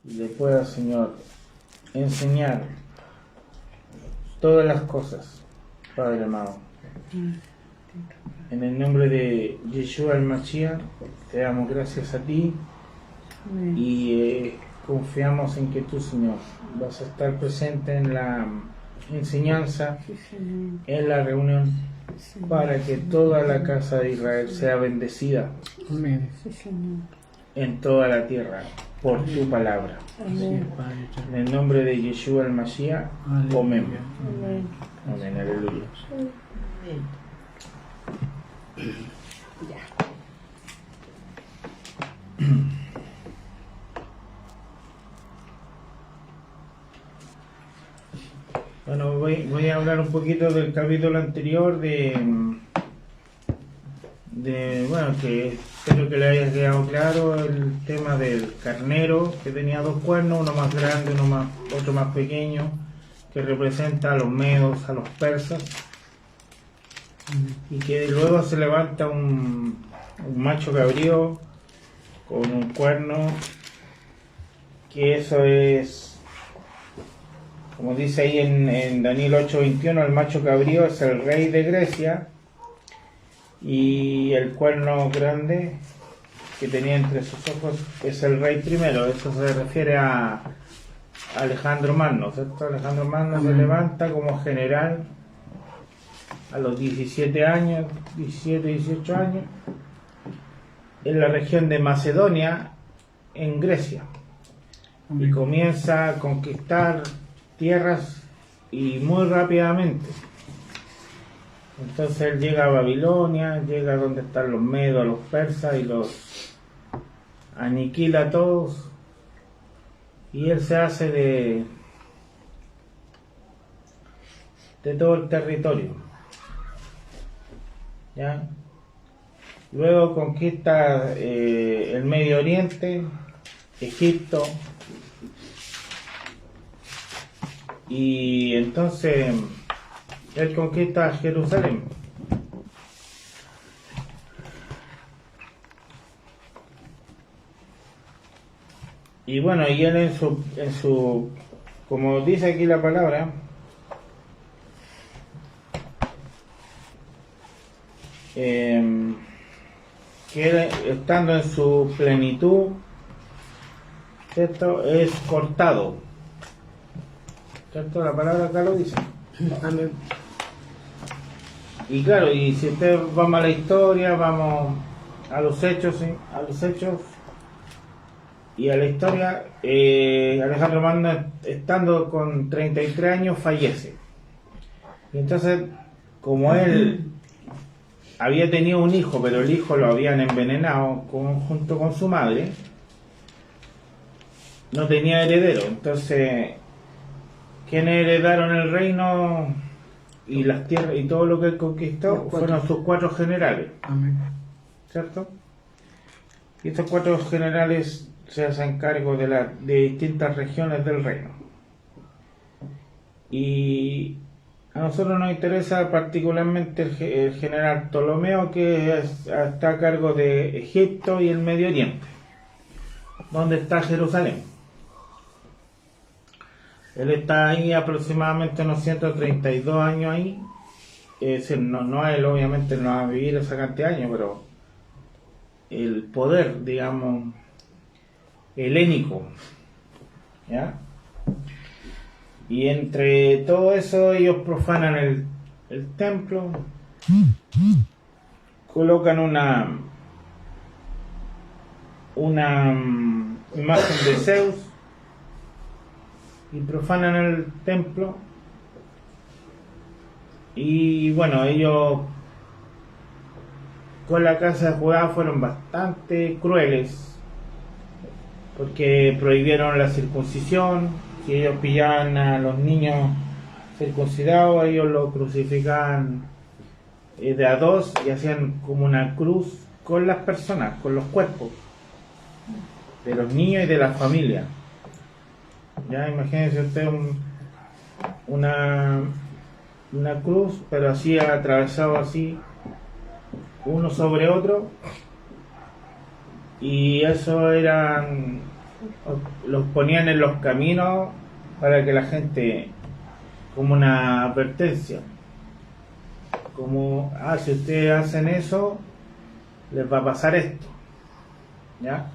y le pueda, Señor, enseñar todas las cosas, Padre amado. En el nombre de Yeshua el Mashiach, te damos gracias a ti y confiamos en que tú, Señor, vas a estar presente en la enseñanza, en la reunión, para que toda la casa de Israel sea bendecida en toda la tierra por tu palabra. En el nombre de Yeshua el Mashiach, amén. Amén, aleluya. Bueno, voy a hablar un poquito del capítulo anterior bueno, que espero que le haya quedado claro el tema del carnero, que tenía dos cuernos, uno más grande, otro más pequeño, que representa a los medos, a los persas, y que luego se levanta un macho cabrío con un cuerno, que eso es, como dice ahí en Daniel 8:21, el macho cabrío es el rey de Grecia, y el cuerno grande que tenía entre sus ojos es el rey primero. Eso se refiere a Alejandro Magno, ¿cierto? Alejandro Magno se levanta como general a los 17 años, 17, 18 años, en la región de Macedonia, en Grecia, y comienza a conquistar tierras y muy rápidamente. Entonces él llega a Babilonia, llega donde están los medos, los persas, y los aniquila a todos, y él se hace de todo el territorio, ¿ya? Luego conquista el Medio Oriente, Egipto, y entonces él conquista Jerusalén. Y bueno, y él en su como dice aquí la palabra, que él, estando en su plenitud, ¿cierto?, es cortado, ¿cierto? La palabra acá lo dice. Amén. Y claro, y si ustedes vamos a la historia, vamos a los hechos, ¿sí? A los hechos y a la historia, Alejandro Magno, estando con 33 años, fallece. Y entonces, como él había tenido un hijo, pero el hijo lo habían envenenado junto con su madre, no tenía heredero. Entonces, quienes heredaron el reino y las tierras y todo lo que él conquistó fueron sus 4 generales. Amén. ¿Cierto? Y estos 4 generales se hacen cargo de distintas regiones del reino. Y a nosotros nos interesa particularmente el general Ptolomeo, que está a cargo de Egipto y el Medio Oriente, donde está Jerusalén. Él está ahí aproximadamente unos 132 años ahí. Es decir, no él obviamente no va a vivir esa cantidad de años, pero el poder, digamos, helénico, ¿ya? Y entre todo eso ellos profanan el templo, colocan una imagen de Zeus y profanan el templo. Y bueno, ellos con la casa de Judá fueron bastante crueles, porque prohibieron la circuncisión. Si ellos pillaban a los niños circuncidados, ellos los crucificaban de a 2 y hacían como una cruz con las personas, con los cuerpos de los niños y de la familia. Ya imagínense usted una cruz, pero así atravesado así, uno sobre otro, y eso eran los ponían en los caminos para que la gente, como una advertencia, como, si ustedes hacen eso, les va a pasar esto, ¿ya?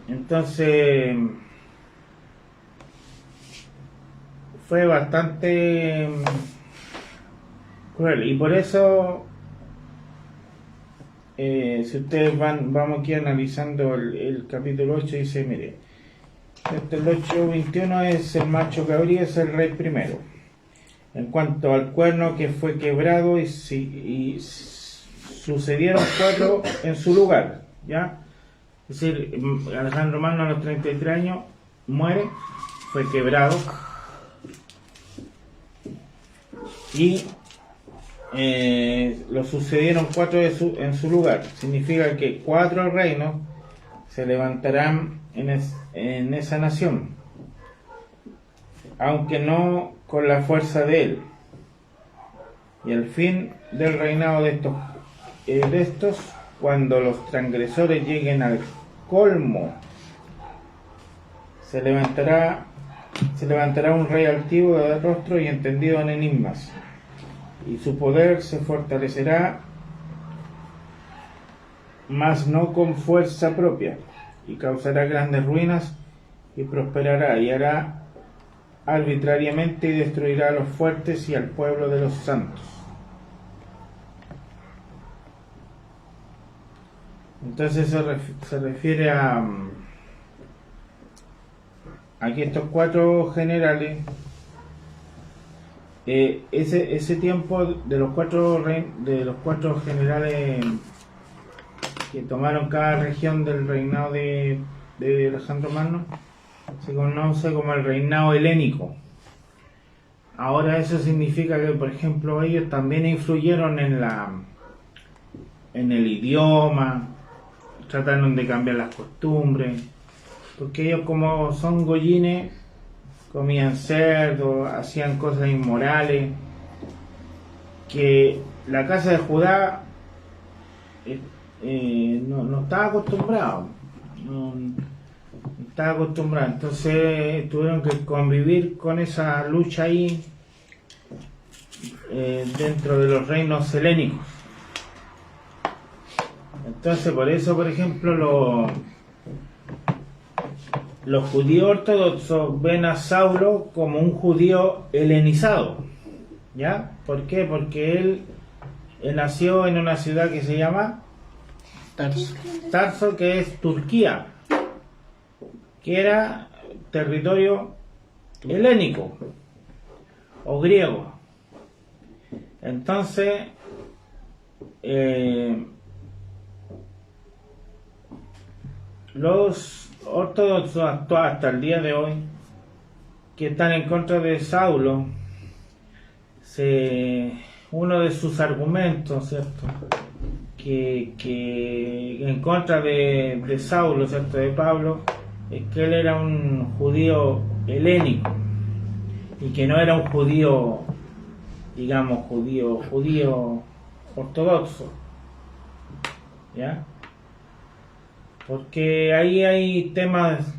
Entonces fue bastante cruel, y por eso si ustedes vamos aquí analizando el capítulo 8, dice, mire, el 8:21 es el macho cabrío, es el rey primero. En cuanto al cuerno que fue quebrado y sucedieron 4 en su lugar, ¿ya? Es decir, Alejandro Magno a los 33 años muere, fue quebrado, y lo sucedieron 4 en su lugar. Significa que 4 reinos se levantarán en esa nación, aunque no con la fuerza de él. Y al fin del reinado de estos, cuando los transgresores lleguen al colmo, se levantará un rey altivo de rostro y entendido en enigmas, y su poder se fortalecerá, mas no con fuerza propia, y causará grandes ruinas, y prosperará, y hará arbitrariamente, y destruirá a los fuertes y al pueblo de los santos. Entonces se refiere a aquí estos 4 generales. Ese tiempo de los 4 generales que tomaron cada región del reinado de Alejandro Magno se conoce como el reinado helénico. Ahora eso significa que, por ejemplo, ellos también influyeron en el idioma, trataron de cambiar las costumbres, porque ellos, como son goyines, comían cerdo, hacían cosas inmorales, que la casa de Judá no estaba acostumbrado, no estaba acostumbrado. Entonces tuvieron que convivir con esa lucha ahí dentro de los reinos helénicos. Entonces, por eso, por ejemplo, los judíos ortodoxos ven a Saulo como un judío helenizado, ¿ya? ¿Por qué? Porque él nació en una ciudad que se llama Tarso, que es Turquía, que era territorio helénico o griego. Entonces, los ortodoxos hasta el día de hoy, que están en contra de Saulo, uno de sus argumentos, ¿cierto?, que en contra de Saulo, ¿cierto?, de Pablo, es que él era un judío helénico y que no era un judío, digamos, judío ortodoxo, ¿ya? Porque ahí hay temas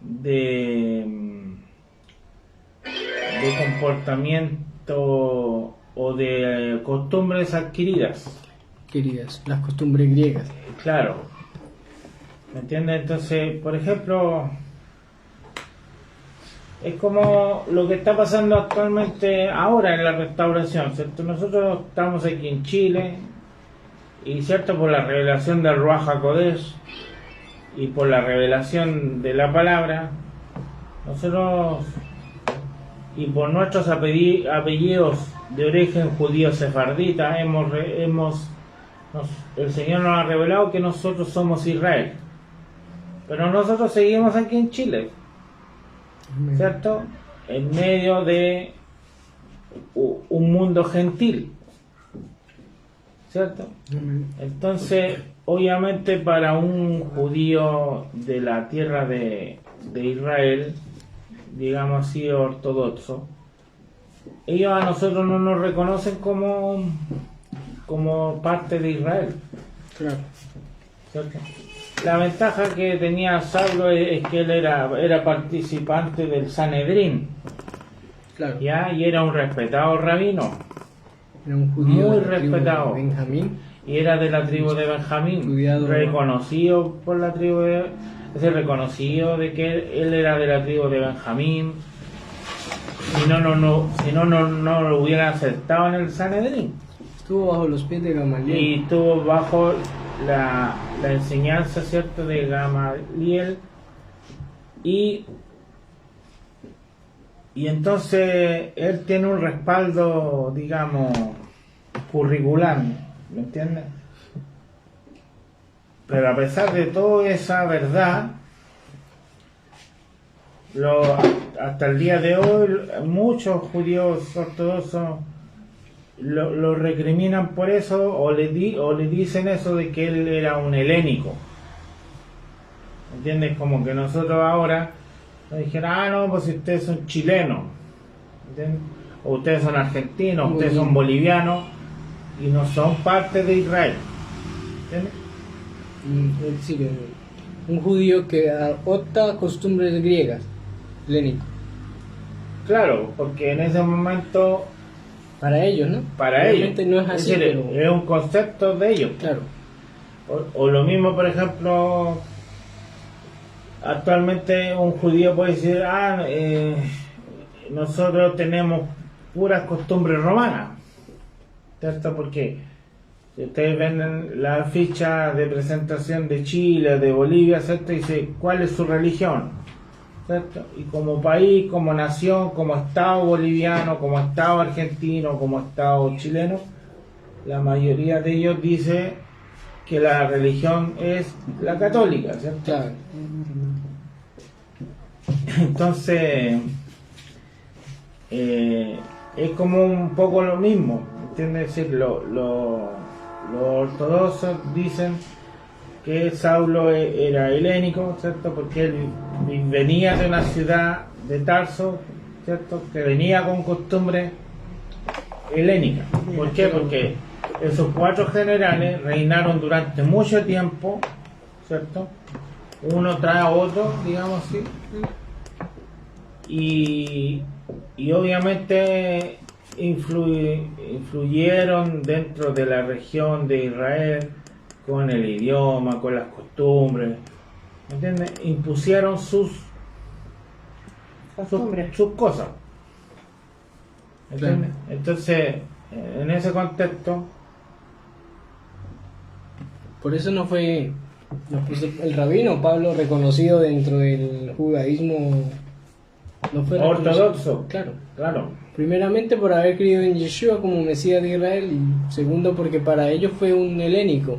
de comportamiento o de costumbres adquiridas, las costumbres griegas. claro, ¿me entiendes? Entonces, por ejemplo, es como lo que está pasando actualmente ahora en la restauración, ¿cierto? Nosotros estamos aquí en Chile, y cierto, por la revelación del Ruach HaKodesh y por la revelación de la palabra, nosotros, y por nuestros apellidos de origen judío sefardita, el Señor nos ha revelado que nosotros somos Israel, pero nosotros seguimos aquí en Chile, ¿cierto?, en medio de un mundo gentil, ¿cierto? Entonces, obviamente, para un judío de la tierra de Israel, digamos así, ortodoxo, ellos a nosotros no nos reconocen como parte de Israel, Claro. ¿cierto? la ventaja que tenía Saulo es que él era participante del Sanedrín, Claro. ¿ya? Y era un respetado rabino, Era un judío muy de la tribu de respetado. Benjamín. y era de la tribu de Benjamín, Estudiado. reconocido por la tribu de... Es decir, reconocido de que él era de la tribu de Benjamín. Si no lo hubiera aceptado en el Sanedrín. Estuvo bajo los pies de Gamaliel. Y estuvo bajo la enseñanza, ¿cierto?, de Gamaliel. Y entonces él tiene un respaldo, digamos, curricular, ¿me entiendes? Pero a pesar de toda esa verdad, hasta el día de hoy muchos judíos ortodoxos lo recriminan por eso, o le dicen eso de que él era un helénico. ¿Entiendes? Como que nosotros ahora nos dijeran, no, pues si ustedes son chilenos, ¿entiendes? O ustedes son argentinos, ustedes son bolivianos y no son parte de Israel. ¿Entiendes? Es decir, un judío que adopta costumbres griegas, helénico. Claro, porque en ese momento Para ellos, ¿no? para Realmente ellos no es así, decir, pero... es un concepto de ellos. Claro. O lo mismo, por ejemplo, actualmente un judío puede decir, nosotros tenemos puras costumbres romanas, ¿cierto? Porque si ustedes ven la ficha de presentación de Chile, de Bolivia, ¿cierto? Dice, ¿cuál es su religión? ¿Cierto? Y como país, como nación, como Estado boliviano, como Estado argentino, como Estado chileno, la mayoría de ellos dice que la religión es la católica, ¿cierto? Claro. Entonces, es como un poco lo mismo, ¿entiendes? Es decir, los ortodoxos dicen que Saulo era helénico, ¿cierto? Porque él venía de una ciudad de Tarso, ¿cierto? Que venía con costumbres helénicas. ¿Por qué? Porque esos 4 generales reinaron durante mucho tiempo, ¿cierto? Uno tras otro, digamos así. Y obviamente influyeron dentro de la región de Israel con el idioma, con las costumbres, ¿me entiendes? Impusieron sus cosas, ¿me entiendes? Entonces, en ese contexto, Por eso no fue el rabino Pablo reconocido dentro del judaísmo, no fue ortodoxo, claro. Primeramente por haber creído en Yeshua como Mesías de Israel, y segundo porque para ellos fue un helénico.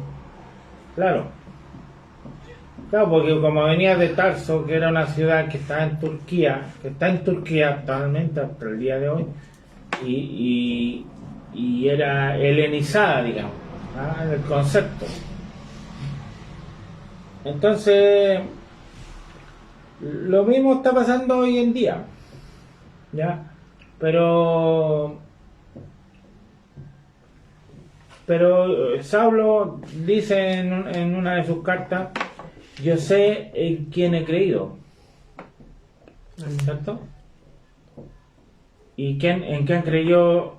Claro, porque como venía de Tarso, que era una ciudad que está en Turquía actualmente hasta el día de hoy, y era helenizada, digamos, en el concepto. Entonces, lo mismo está pasando hoy en día, ¿ya? Pero Saulo dice en una de sus cartas, yo sé en quién he creído, ¿cierto? ¿Y en quién creyó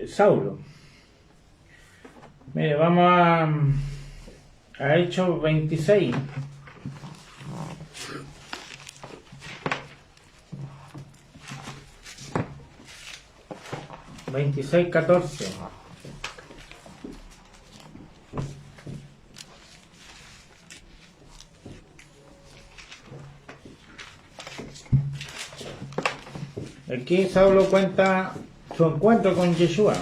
Saulo? Mire, vamos a Hechos 26. Veintiséis, 14. Aquí Saulo cuenta su encuentro con Yeshua.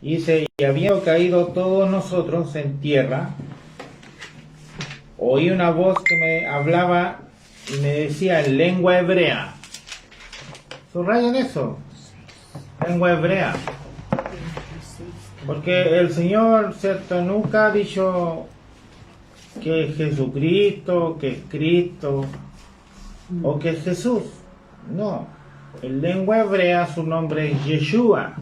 Y dice, y habiendo caído todos nosotros en tierra, oí una voz que me hablaba y me decía en lengua hebrea. Subrayen eso, lengua hebrea. Porque el Señor, ¿cierto?, nunca ha dicho que es Jesucristo, que es Cristo o que es Jesús. No, en lengua hebrea su nombre es Yeshua.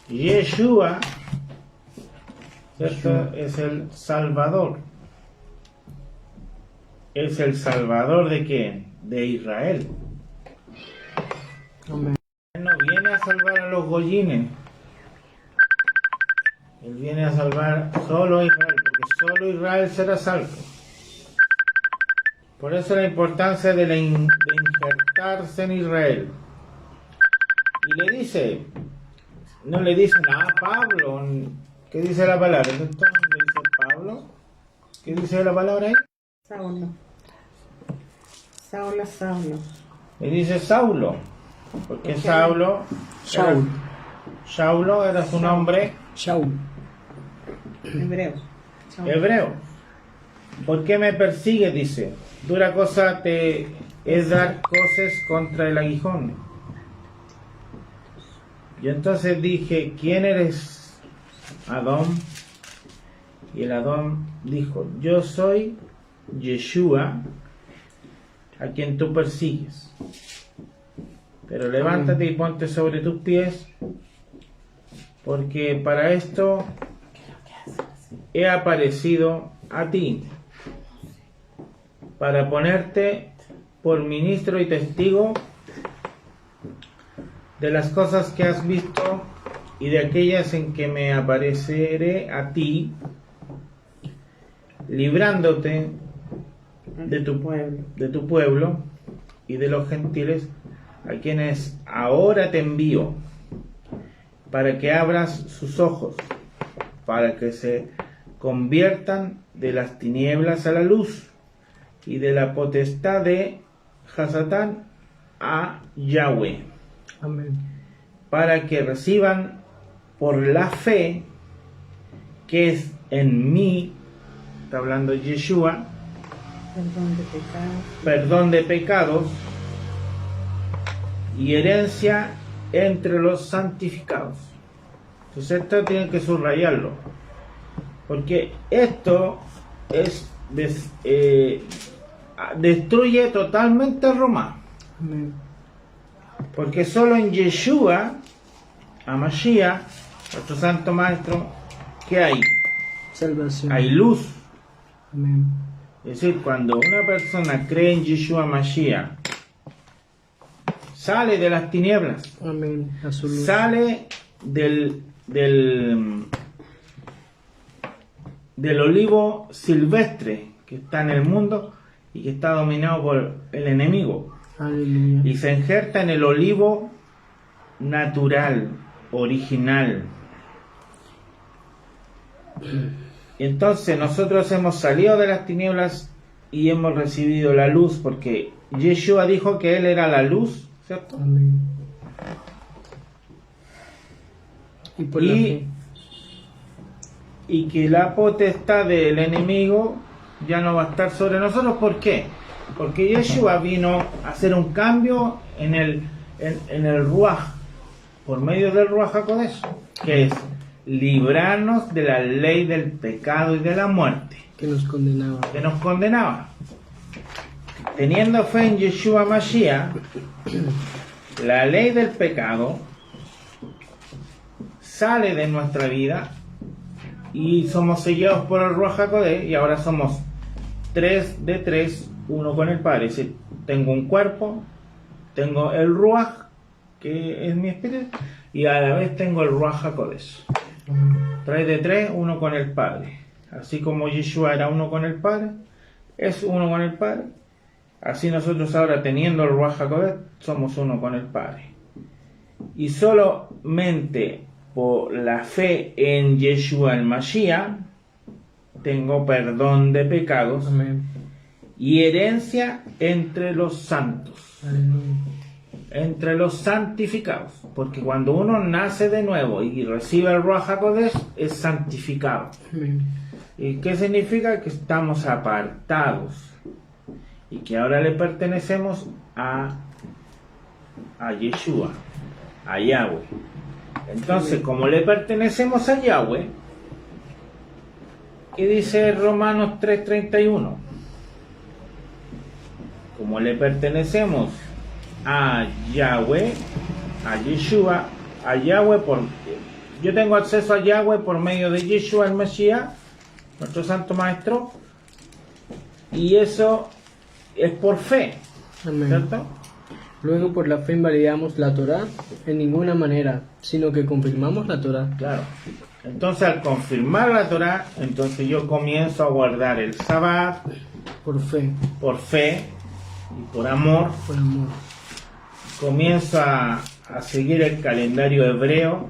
Yeshua ¿cierto? Es el Salvador. ¿Es el Salvador de quién? De Israel. Amén. Él no viene a salvar a los goyines. Él viene a salvar solo a Israel, porque solo Israel será salvo. Por eso la importancia de injertarse en Israel. Y le dice, no le dice nada a Pablo. ¿Qué dice la palabra? ¿Esto le dice Pablo? ¿Qué dice la palabra ahí? Saulo. Saulo, Saulo. Le dice Saulo. Porque Saulo era su nombre Shaul. Hebreo. Saulo. hebreo. ¿Por qué me persigue? Dice. Dura cosa te es dar coces contra el aguijón. Y entonces dije, ¿quién eres, Adón? Y el Adón dijo, yo soy Yeshua, a quien tú persigues. Pero levántate y ponte sobre tus pies, porque para esto he aparecido a ti, para ponerte por ministro y testigo de las cosas que has visto y de aquellas en que me apareceré a ti, librándote de tu pueblo y de los gentiles, a quienes ahora te envío, para que abras sus ojos, para que se conviertan de las tinieblas a la luz y de la potestad de Hasatán a Yahweh, Amén. para que reciban por la fe que es en mí, está hablando Yeshua, perdón de pecados y herencia entre los santificados. Entonces esto tienen que subrayarlo, porque esto es destruye totalmente a Roma. Amén. Porque solo en Yeshua, a Mashiach, nuestro santo maestro, ¿qué hay? Salvación. Hay luz. Amén. Es decir, cuando una persona cree en Yeshua Mashiach, sale de las tinieblas, Amén. A su luz. sale del olivo silvestre que está en el mundo y que está dominado por el enemigo, Aleluya. y se injerta en el olivo natural, original. Y entonces nosotros hemos salido de las tinieblas y hemos recibido la luz, porque Yeshua dijo que Él era la luz, ¿cierto? Amén. Y por la fe. Y que la potestad del enemigo ya no va a estar sobre nosotros. ¿Por qué? Porque Yeshua vino a hacer un cambio en el Ruach, por medio del Ruach HaKodesh, que es librarnos de la ley del pecado y de la muerte, Que nos condenaba. que nos condenaba. Teniendo fe en Yeshua Mashiach, la ley del pecado sale de nuestra vida y somos sellados por el Ruach HaKodesh, y ahora somos 3 de 3, uno con el Padre. Es decir, tengo un cuerpo, tengo el Ruach, que es mi espíritu, y a la vez tengo el Ruach HaKodesh. 3 de 3, uno con el Padre. Así como Yeshua era uno con el Padre, es uno con el Padre. Así nosotros ahora, teniendo el Ruach HaKodesh, somos uno con el Padre. Y solamente por la fe en Yeshua el Mashiach tengo perdón de pecados. Amén. Y herencia entre los santos, Aleluya. entre los santificados. Porque cuando uno nace de nuevo y recibe el Ruach HaKodesh, es santificado. Amén. ¿Y qué significa? Que estamos apartados y que ahora le pertenecemos a Yeshua, a Yahweh. Entonces, como le pertenecemos a Yahweh, ¿qué dice Romanos 3:31? Como le pertenecemos a Yahweh, a Yeshua, a Yahweh, yo tengo acceso a Yahweh por medio de Yeshua el Mesías, nuestro Santo Maestro, y eso es por fe, Amén. ¿cierto? Luego por la fe invalidamos la Torá en ninguna manera, sino que confirmamos la Torá. Claro. Entonces al confirmar la Torah, entonces yo comienzo a guardar el Sabbat Por fe, por fe y por amor. por amor. Comienzo a seguir el calendario hebreo.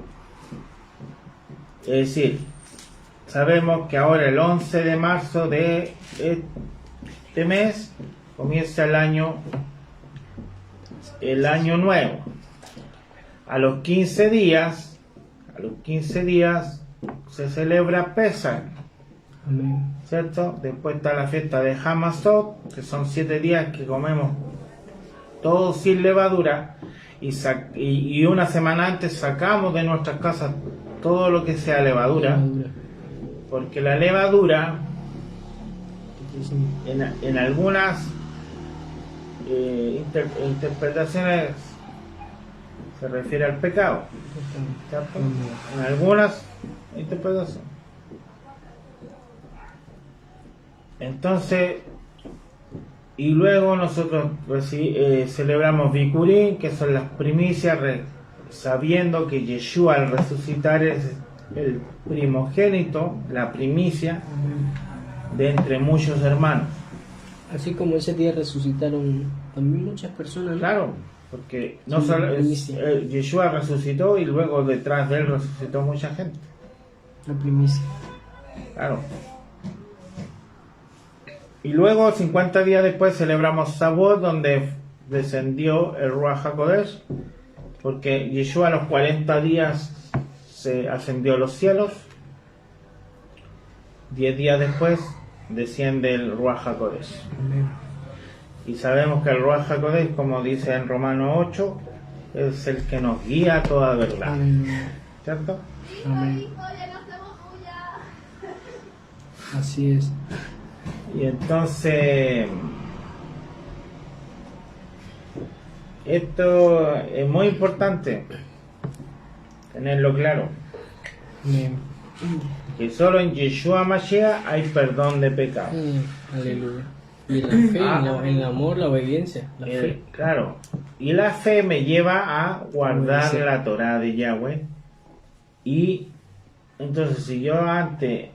Es decir, sabemos que ahora el 11 de marzo de este mes comienza el año nuevo. A los 15 días se celebra Pesach, Amén. ¿cierto? Después está la fiesta de Hamasot, que son 7 días que comemos todo sin levadura, y una semana antes sacamos de nuestras casas todo lo que sea levadura, porque la levadura en algunas interpretaciones se refiere al pecado, ¿cierto? En algunas interpretaciones. Entonces, y luego nosotros celebramos Bikurim, que son las primicias, sabiendo que Yeshua al resucitar es el primogénito, la primicia de entre muchos hermanos. Así como ese día resucitaron también muchas personas, ¿no? Claro, porque no Sí, solo primicia. Yeshua resucitó y luego detrás de él resucitó mucha gente. La primicia. Claro. Y luego 50 días después celebramos Shavuot, donde descendió el Ruach HaKodesh, porque Yeshua a los 40 días se ascendió a los cielos. 10 días después desciende el Ruach HaKodesh. Amén. Y sabemos que el Ruach HaKodesh, como dice en Romanos 8, es el que nos guía a toda verdad. Amén. ¿Cierto? Amén. Así es. Y entonces esto es muy importante tenerlo claro, Amén. que solo en Yeshua Mashiach hay perdón de pecado. Aleluya. Y la fe, el amor, la obediencia, la fe. Claro, y la fe me lleva a guardar Obediencia. la Torah de Yahweh. Y entonces si yo antes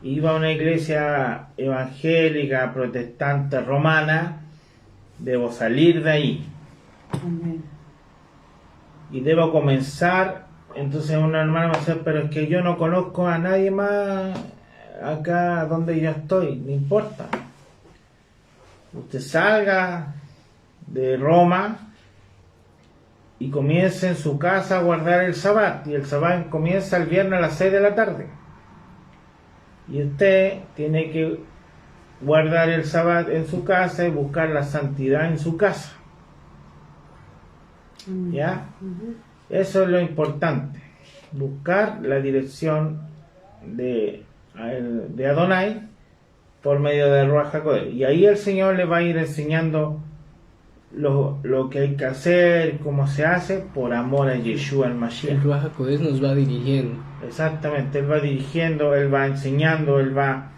iba a una iglesia evangélica, protestante, romana, debo salir de ahí Amén. y debo comenzar. Entonces un hermano me dice, pero es que yo no conozco a nadie más acá donde yo estoy. No importa, usted salga de Roma y comience en su casa a guardar el Sabbat, y el Sabbat comienza el viernes a las 6 de la tarde. Y usted tiene que guardar el Sabbat en su casa y buscar la santidad en su casa. ¿Ya? Eso es lo importante. Buscar la dirección de Adonai por medio del Ruach HaKodesh. Y ahí el Señor le va a ir enseñando lo que hay que hacer, cómo se hace, por amor a Yeshua el El Mashiach. Ruach HaKodesh nos va dirigiendo. Exactamente, Él va dirigiendo, Él va enseñando, Él va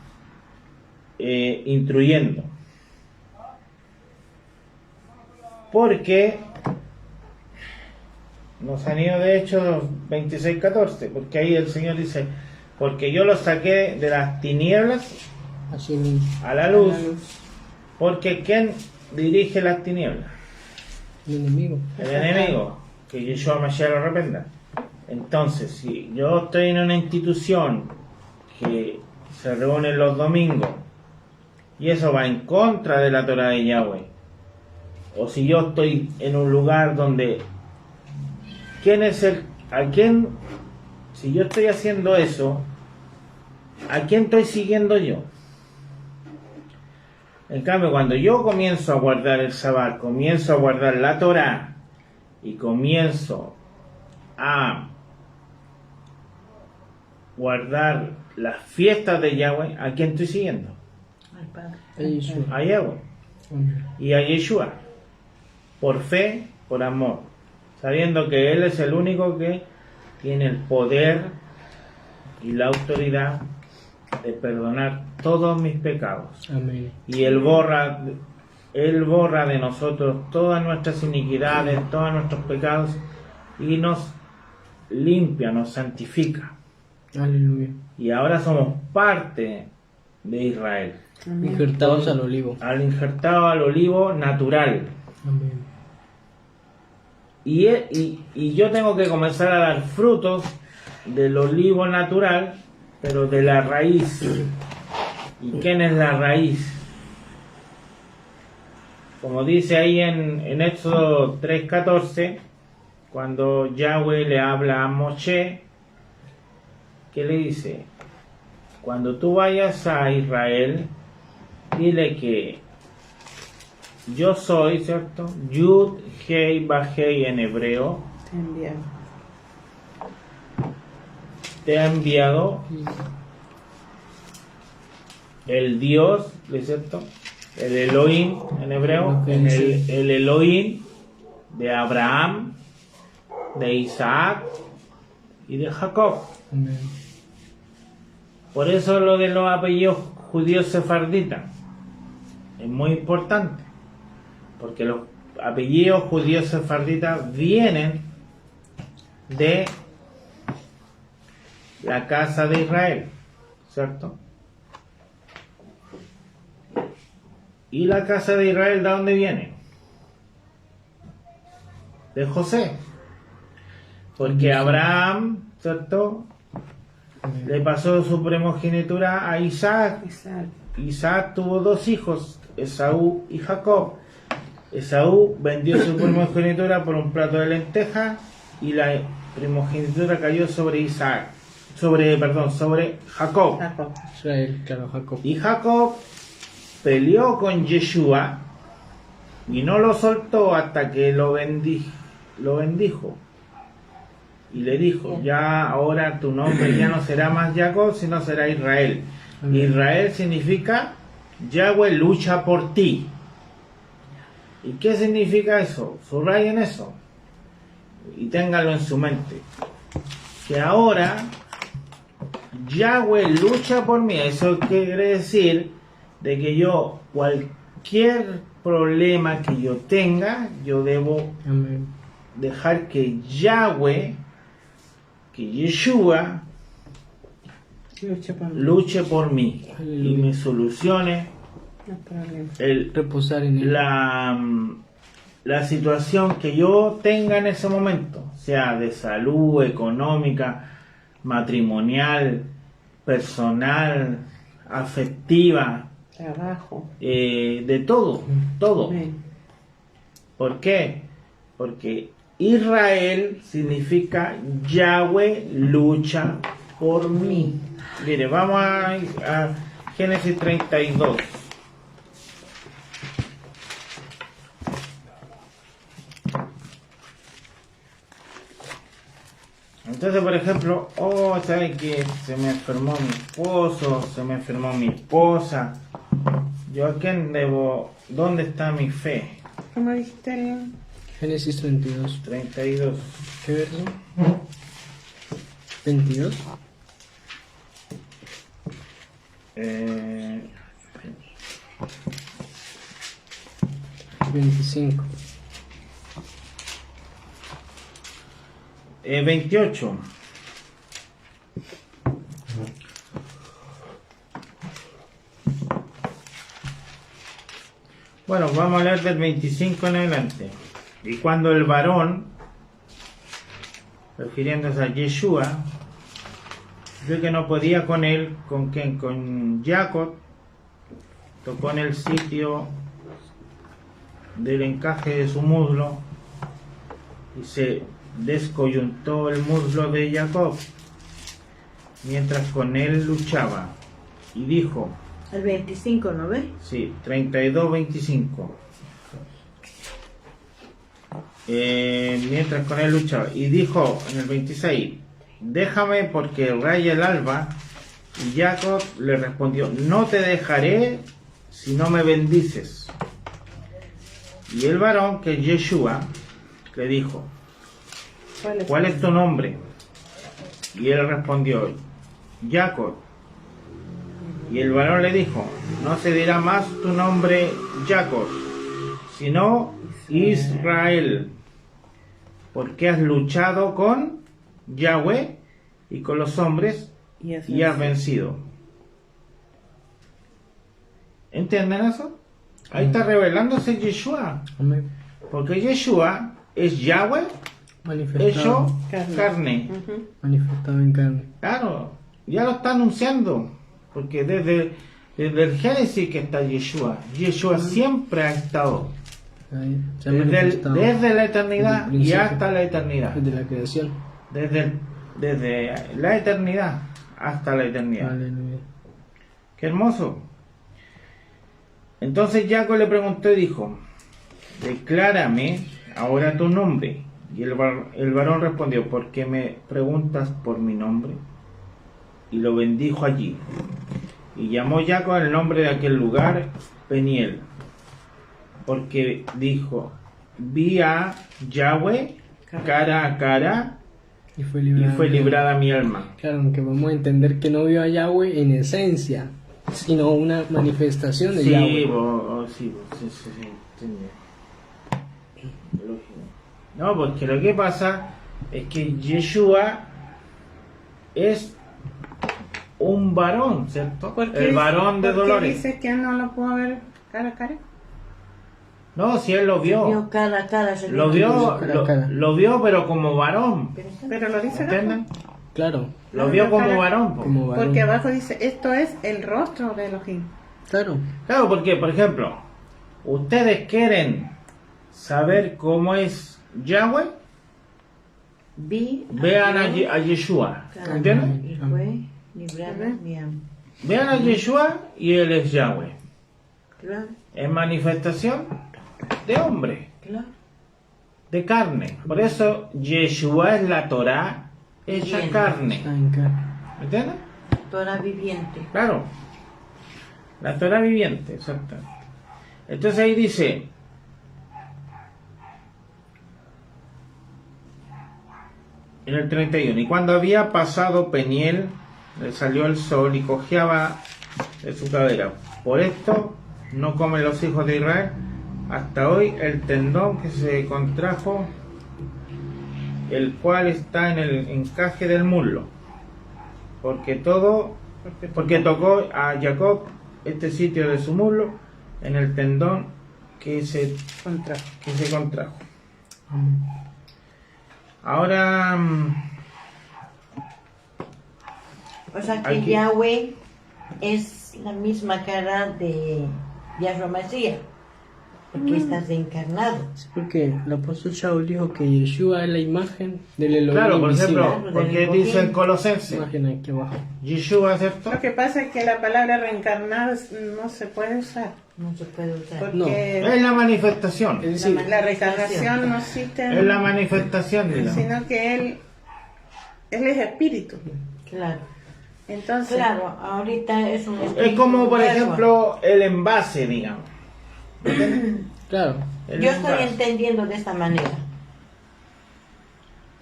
instruyendo. Porque nos han ido de hecho 26:14, porque ahí el Señor dice, porque yo los saqué de las tinieblas Así mismo. a la luz, porque ¿quién dirige las tinieblas? El enemigo. El enemigo, que Yeshua Mashiach lo reprenda. Entonces, si yo estoy en una institución que se reúne los domingos y eso va en contra de la Torah de Yahweh, o si yo estoy en un lugar donde si yo estoy haciendo eso, ¿a quién estoy siguiendo yo? En cambio, cuando yo comienzo a guardar el Sabbat, comienzo a guardar la Torah y comienzo a guardar las fiestas de Yahweh, ¿a quién estoy siguiendo? Al Padre. A Yeshua. A Yahweh Amén. y a Yeshua, por fe, por amor, sabiendo que Él es el único que tiene el poder y la autoridad de perdonar todos mis pecados. Amén. Y Él borra de nosotros todas nuestras iniquidades, todos nuestros pecados, y nos limpia, nos santifica. Aleluya. Y ahora somos parte de Israel, Amén. Injertados al olivo. al injertado al olivo natural. Amén. Y yo tengo que comenzar a dar frutos del olivo natural, pero de la raíz. ¿Y quién es la raíz? Como dice ahí en Éxodo 3:14, cuando Yahweh le habla a Moshe, ¿qué le dice? Cuando tú vayas a Israel, dile que yo soy, ¿cierto? Yud, Hei, Bajei en hebreo, Te envío. te ha enviado el Dios, ¿no es cierto? El Elohim en hebreo, el Elohim de Abraham, de Isaac y de Jacob. Amén. Por eso lo de los apellidos judíos sefarditas es muy importante, porque los apellidos judíos sefarditas vienen de la casa de Israel, ¿cierto? ¿Y la casa de Israel de dónde viene? De José. Porque Abraham, ¿cierto?, le pasó su primogenitura a Isaac. Isaac. Isaac tuvo dos hijos, Esaú y Jacob. Esaú vendió su primogenitura por un plato de lentejas y la primogenitura cayó sobre sobre Jacob. Jacob. Israel, claro, Jacob. Y Jacob peleó con Yeshua y no lo soltó hasta que lo bendijo. Y le dijo, ya ahora tu nombre ya no será más Jacob, sino será Israel. Amén. Israel significa Yahweh lucha por ti. ¿Y qué significa eso? Subrayen eso y ténganlo en su mente. Que ahora Yahweh lucha por mí. Eso quiere decir de que yo, cualquier problema que yo tenga, yo debo Amén. dejar que Yahweh, que Yeshua Lucha por mí. luche por mí y Aleluya. me solucione No hay problema. Reposar en él. la situación que yo tenga en ese momento, sea de salud, económica, matrimonial, personal, afectiva, Trabajo. de todo. Amén. ¿Por qué? Porque Israel significa Yahweh lucha por mí. Mire, vamos a Génesis 32. Entonces, por ejemplo, ¿sabes qué? Se me enfermó mi esposo, se me enfermó mi esposa. ¿Yo a quién debo? ¿Dónde está mi fe? ¿Cómo dijiste el Génesis 32. 32. ¿Qué verso? 22. Eh, 25. 28. Bueno, vamos a hablar del 25 en adelante. Y cuando el varón, refiriéndose a Yeshua, vio que no podía con él, ¿con quién? Con Jacob, tocó en el sitio del encaje de su muslo y se descoyuntó el muslo de Jacob mientras con él luchaba y dijo, El 25, ¿no ves? sí, 32-25, mientras con él luchaba y dijo en el 26, déjame porque raya el alba. Y Jacob le respondió, no te dejaré si no me bendices. Y el varón, que es Yeshua, le dijo, ¿cuál es tu nombre? Y él respondió, Jacob. Y el varón le dijo, no se dirá más tu nombre Jacob, sino Israel, porque has luchado con Yahweh y con los hombres y has vencido. ¿Entienden eso? Ahí está revelándose Yeshua, Amén. porque Yeshua es Yahweh Manifestado. hecho Carne. carne. Manifestado en carne. Claro, ya lo está anunciando, porque desde el Génesis que está Yeshua. Yeshua siempre ha estado, Ahí, se ha desde manifestado. la eternidad Desde el y principio. hasta la eternidad. Desde la creación. Desde la eternidad hasta la eternidad. Aleluya. Qué hermoso. Entonces Jacob le preguntó y dijo, declárame ahora tu nombre. Y el varón respondió, ¿por qué me preguntas por mi nombre? Y lo bendijo allí. Y llamó Jacob el nombre de aquel lugar Peniel, porque dijo, vi a Yahweh cara a cara Y fue y librada. fue librada mi alma. Claro, aunque vamos a entender que no vio a Yahweh en esencia, sino una manifestación de Sí, Yahweh. sí, entendí. Lógico. No, porque lo que pasa es que Yeshua es un varón, ¿cierto? El varón de ¿Por qué Dolores. dice que no lo puedo ver cara a cara? No, si él lo Vio vio. cara a cara. se Lo vio. vio, lo vio, pero como varón. Pero lo dice abajo. ¿Entienden? Claro, Lo vio como varón. po. como varón. Porque abajo dice, esto es el rostro de Elohim. Claro, Claro, porque, por ejemplo, ustedes quieren saber cómo es Yahweh, Vi vean a, Dios, a Yeshua. cara, ¿Entienden? y fue librada mi alma. Vean a Yeshua y él es Yahweh. Claro, Es manifestación de hombre, claro. de carne. Por eso Yeshua es la Torah hecha Bien. carne. está en carne. ¿Me entienden? Torah viviente. Claro. La Torah viviente, exacto. Entonces ahí dice, en el 31, y cuando había pasado Peniel, le salió el sol y cojeaba de su cadera. Por esto no comen los hijos de Israel hasta hoy el tendón que se contrajo, el cual está en el encaje del muslo, porque tocó a Jacob este sitio de su muslo en el tendón que se contrajo. Ahora O sea que Aquí. Yahweh es la misma cara de Yahshua Mashiach, porque estás encarnado. Sí, porque el apóstol Shaul dijo que Yeshua es la imagen del Elohim claro, por invisible. ejemplo, porque dice en Colosenses, Imagen aquí abajo. Yeshua, ¿cierto? Lo que pasa es que la palabra reencarnado no se puede usar. No se puede usar. Porque Es la manifestación, Es decir, la reencarnación no existe, es la manifestación, digamos. sino que él es espíritu. Claro. Entonces, Claro, ahorita es un Es espíritu como, por nuevo. ejemplo, el envase, digamos. claro, El Yo estoy envase. entendiendo de esta manera.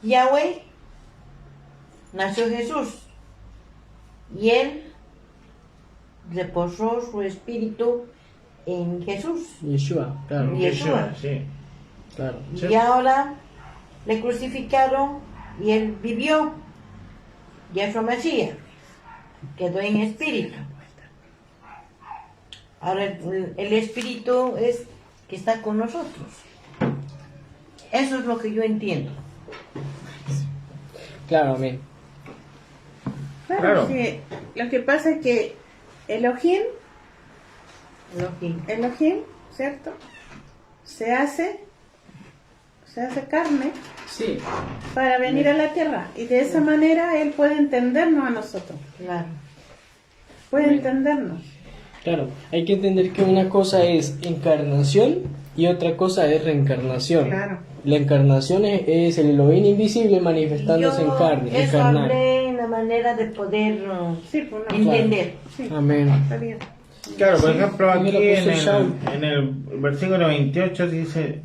Yahweh nació Jesús y él reposó su espíritu en Jesús. Yeshua, claro, Yeshua. Sí. claro. Sí. Y ahora le crucificaron y él vivió. Yahshua Mashiach quedó en espíritu. Ahora el espíritu es que está con nosotros. Eso es lo que yo entiendo. Claro, amén. Claro. sí, lo que pasa es que Elohim, ¿cierto? Se hace carne Sí, para venir a la tierra y de esa manera él puede entendernos a nosotros, Claro. puede entendernos. claro. Hay que entender que una cosa es encarnación y otra cosa es reencarnación. Claro. La encarnación es el Elohim invisible manifestándose en carne, eso encarnar. hablé en la manera de poder Sí, pues no, entender. sí, Amén. está bien. Claro, por ejemplo, en el aquí apóstol Shaul. en el versículo 28 dice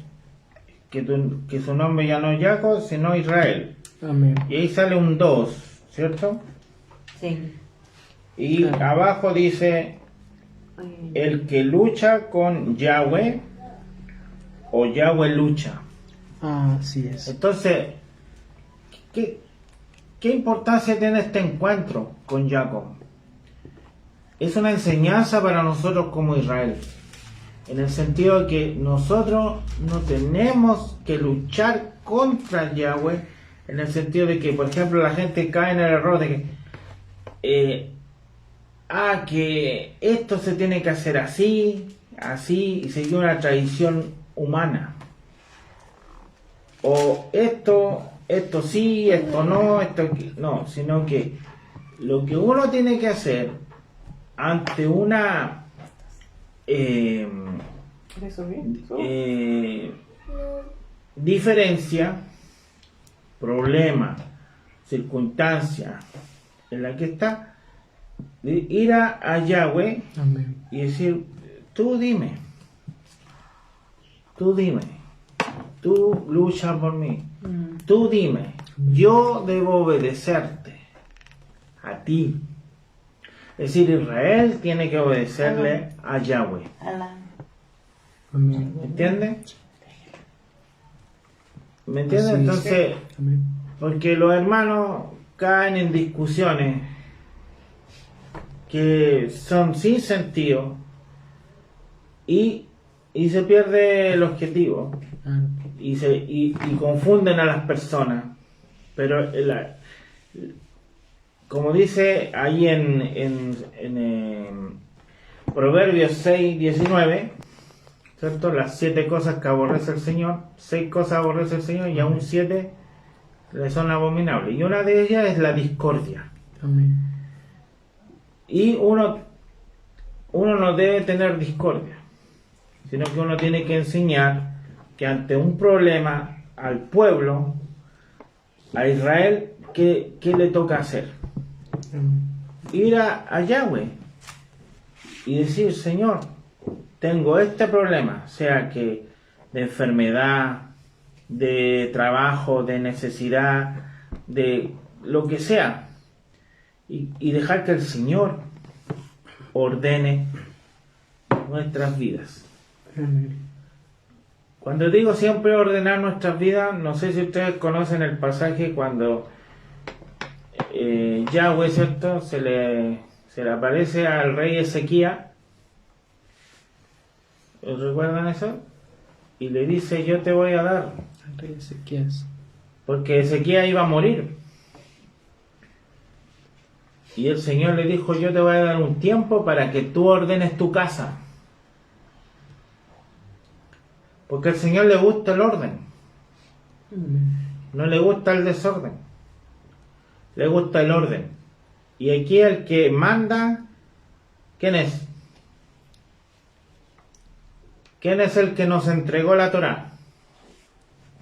que su nombre ya no es Jacob, sino Israel. Amén. Y ahí sale un 2, ¿cierto? Sí. Y Claro. abajo dice el que lucha con Yahweh o Yahweh lucha. Así es. Entonces, ¿qué, qué importancia tiene este encuentro con Jacob? Es una enseñanza para nosotros como Israel, en el sentido de que nosotros no tenemos que luchar contra Yahweh, en el sentido de que, por ejemplo, la gente cae en el error de que que esto se tiene que hacer así, así, y seguir una tradición humana. O esto sí, esto no, no, sino que lo que uno tiene que hacer ante una diferencia, problema, circunstancia en la que está, de ir a Yahweh Amén. y decir, tú dime, tú lucha por mí, tú dime, yo debo obedecerte a ti. Es decir, Israel tiene que obedecerle a Yahweh. Amén. ¿Me entiendes? ¿Me entiendes? Así es. Entonces, Amén. porque los hermanos caen en discusiones que son sin sentido y se pierde el objetivo Ah, y confunden a las personas. Pero como dice ahí en Proverbios 6:19, ¿cierto? Las 7 cosas que aborrece el Señor, 6 cosas aborrece el Señor y aún 7 le son abominables. Y una de ellas es la discordia. Amén. Y uno no debe tener discordia, sino que uno tiene que enseñar que ante un problema al pueblo, a Israel, ¿qué le toca hacer? Amén. Ir a Yahweh y decir, Señor, tengo este problema, sea que de enfermedad, de trabajo, de necesidad, de lo que sea, y dejar que el Señor ordene nuestras vidas. Amén. Cuando digo siempre ordenar nuestras vidas, no sé si ustedes conocen el pasaje cuando Yahweh, ¿cierto? Se le aparece al rey Ezequías. ¿Recuerdan eso? Y le dice, yo te voy a dar, Al rey Ezequías. porque Ezequías iba a morir. Y el Señor le dijo, yo te voy a dar un tiempo para que tú ordenes tu casa. Porque al Señor le gusta el orden, Amén. no le gusta el desorden, le gusta el orden. Y aquí el que manda, ¿quién es? ¿Quién es el que nos entregó la Torá?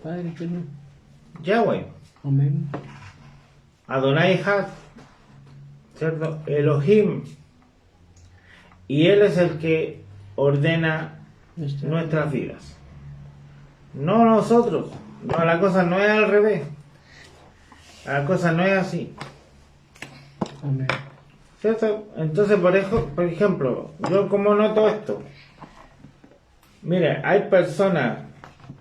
Padre eterno. Yahweh, Amén. Adonai Echad, ¿cierto? Elohim. Y Él es el que ordena nuestras vidas. No nosotros. No, la cosa no es al revés. La cosa no es así. Amén. ¿Cierto? Entonces, por ejemplo, yo como noto esto. Mire, hay personas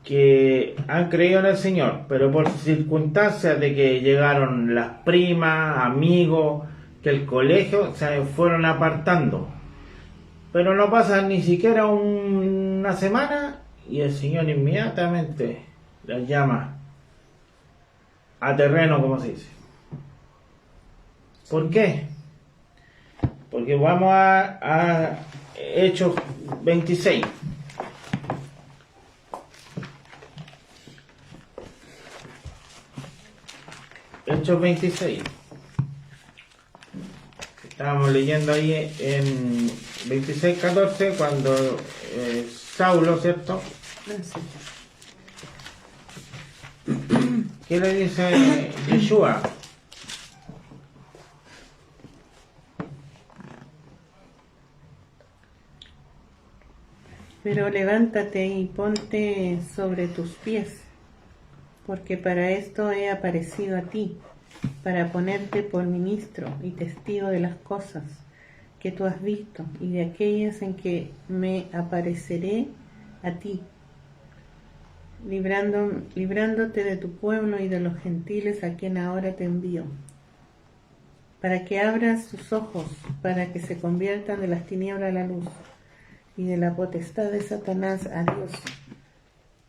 que han creído en el Señor, pero por circunstancias de que llegaron las primas, amigos, que el colegio se fueron apartando. Pero no pasa ni siquiera una semana y el Señor inmediatamente las llama a terreno, como se dice. ¿Por qué? Porque vamos a Hechos 26. Hechos 26. Estábamos leyendo ahí en 26:14 cuando Saulo, ¿cierto? ¿Qué le dice Yeshua? Pero levántate y ponte sobre tus pies, porque para esto he aparecido a ti, para ponerte por ministro y testigo de las cosas que tú has visto y de aquellas en que me apareceré a ti, librándote de tu pueblo y de los gentiles a quien ahora te envío, para que abras sus ojos, para que se conviertan de las tinieblas a la luz y de la potestad de Satanás a Dios,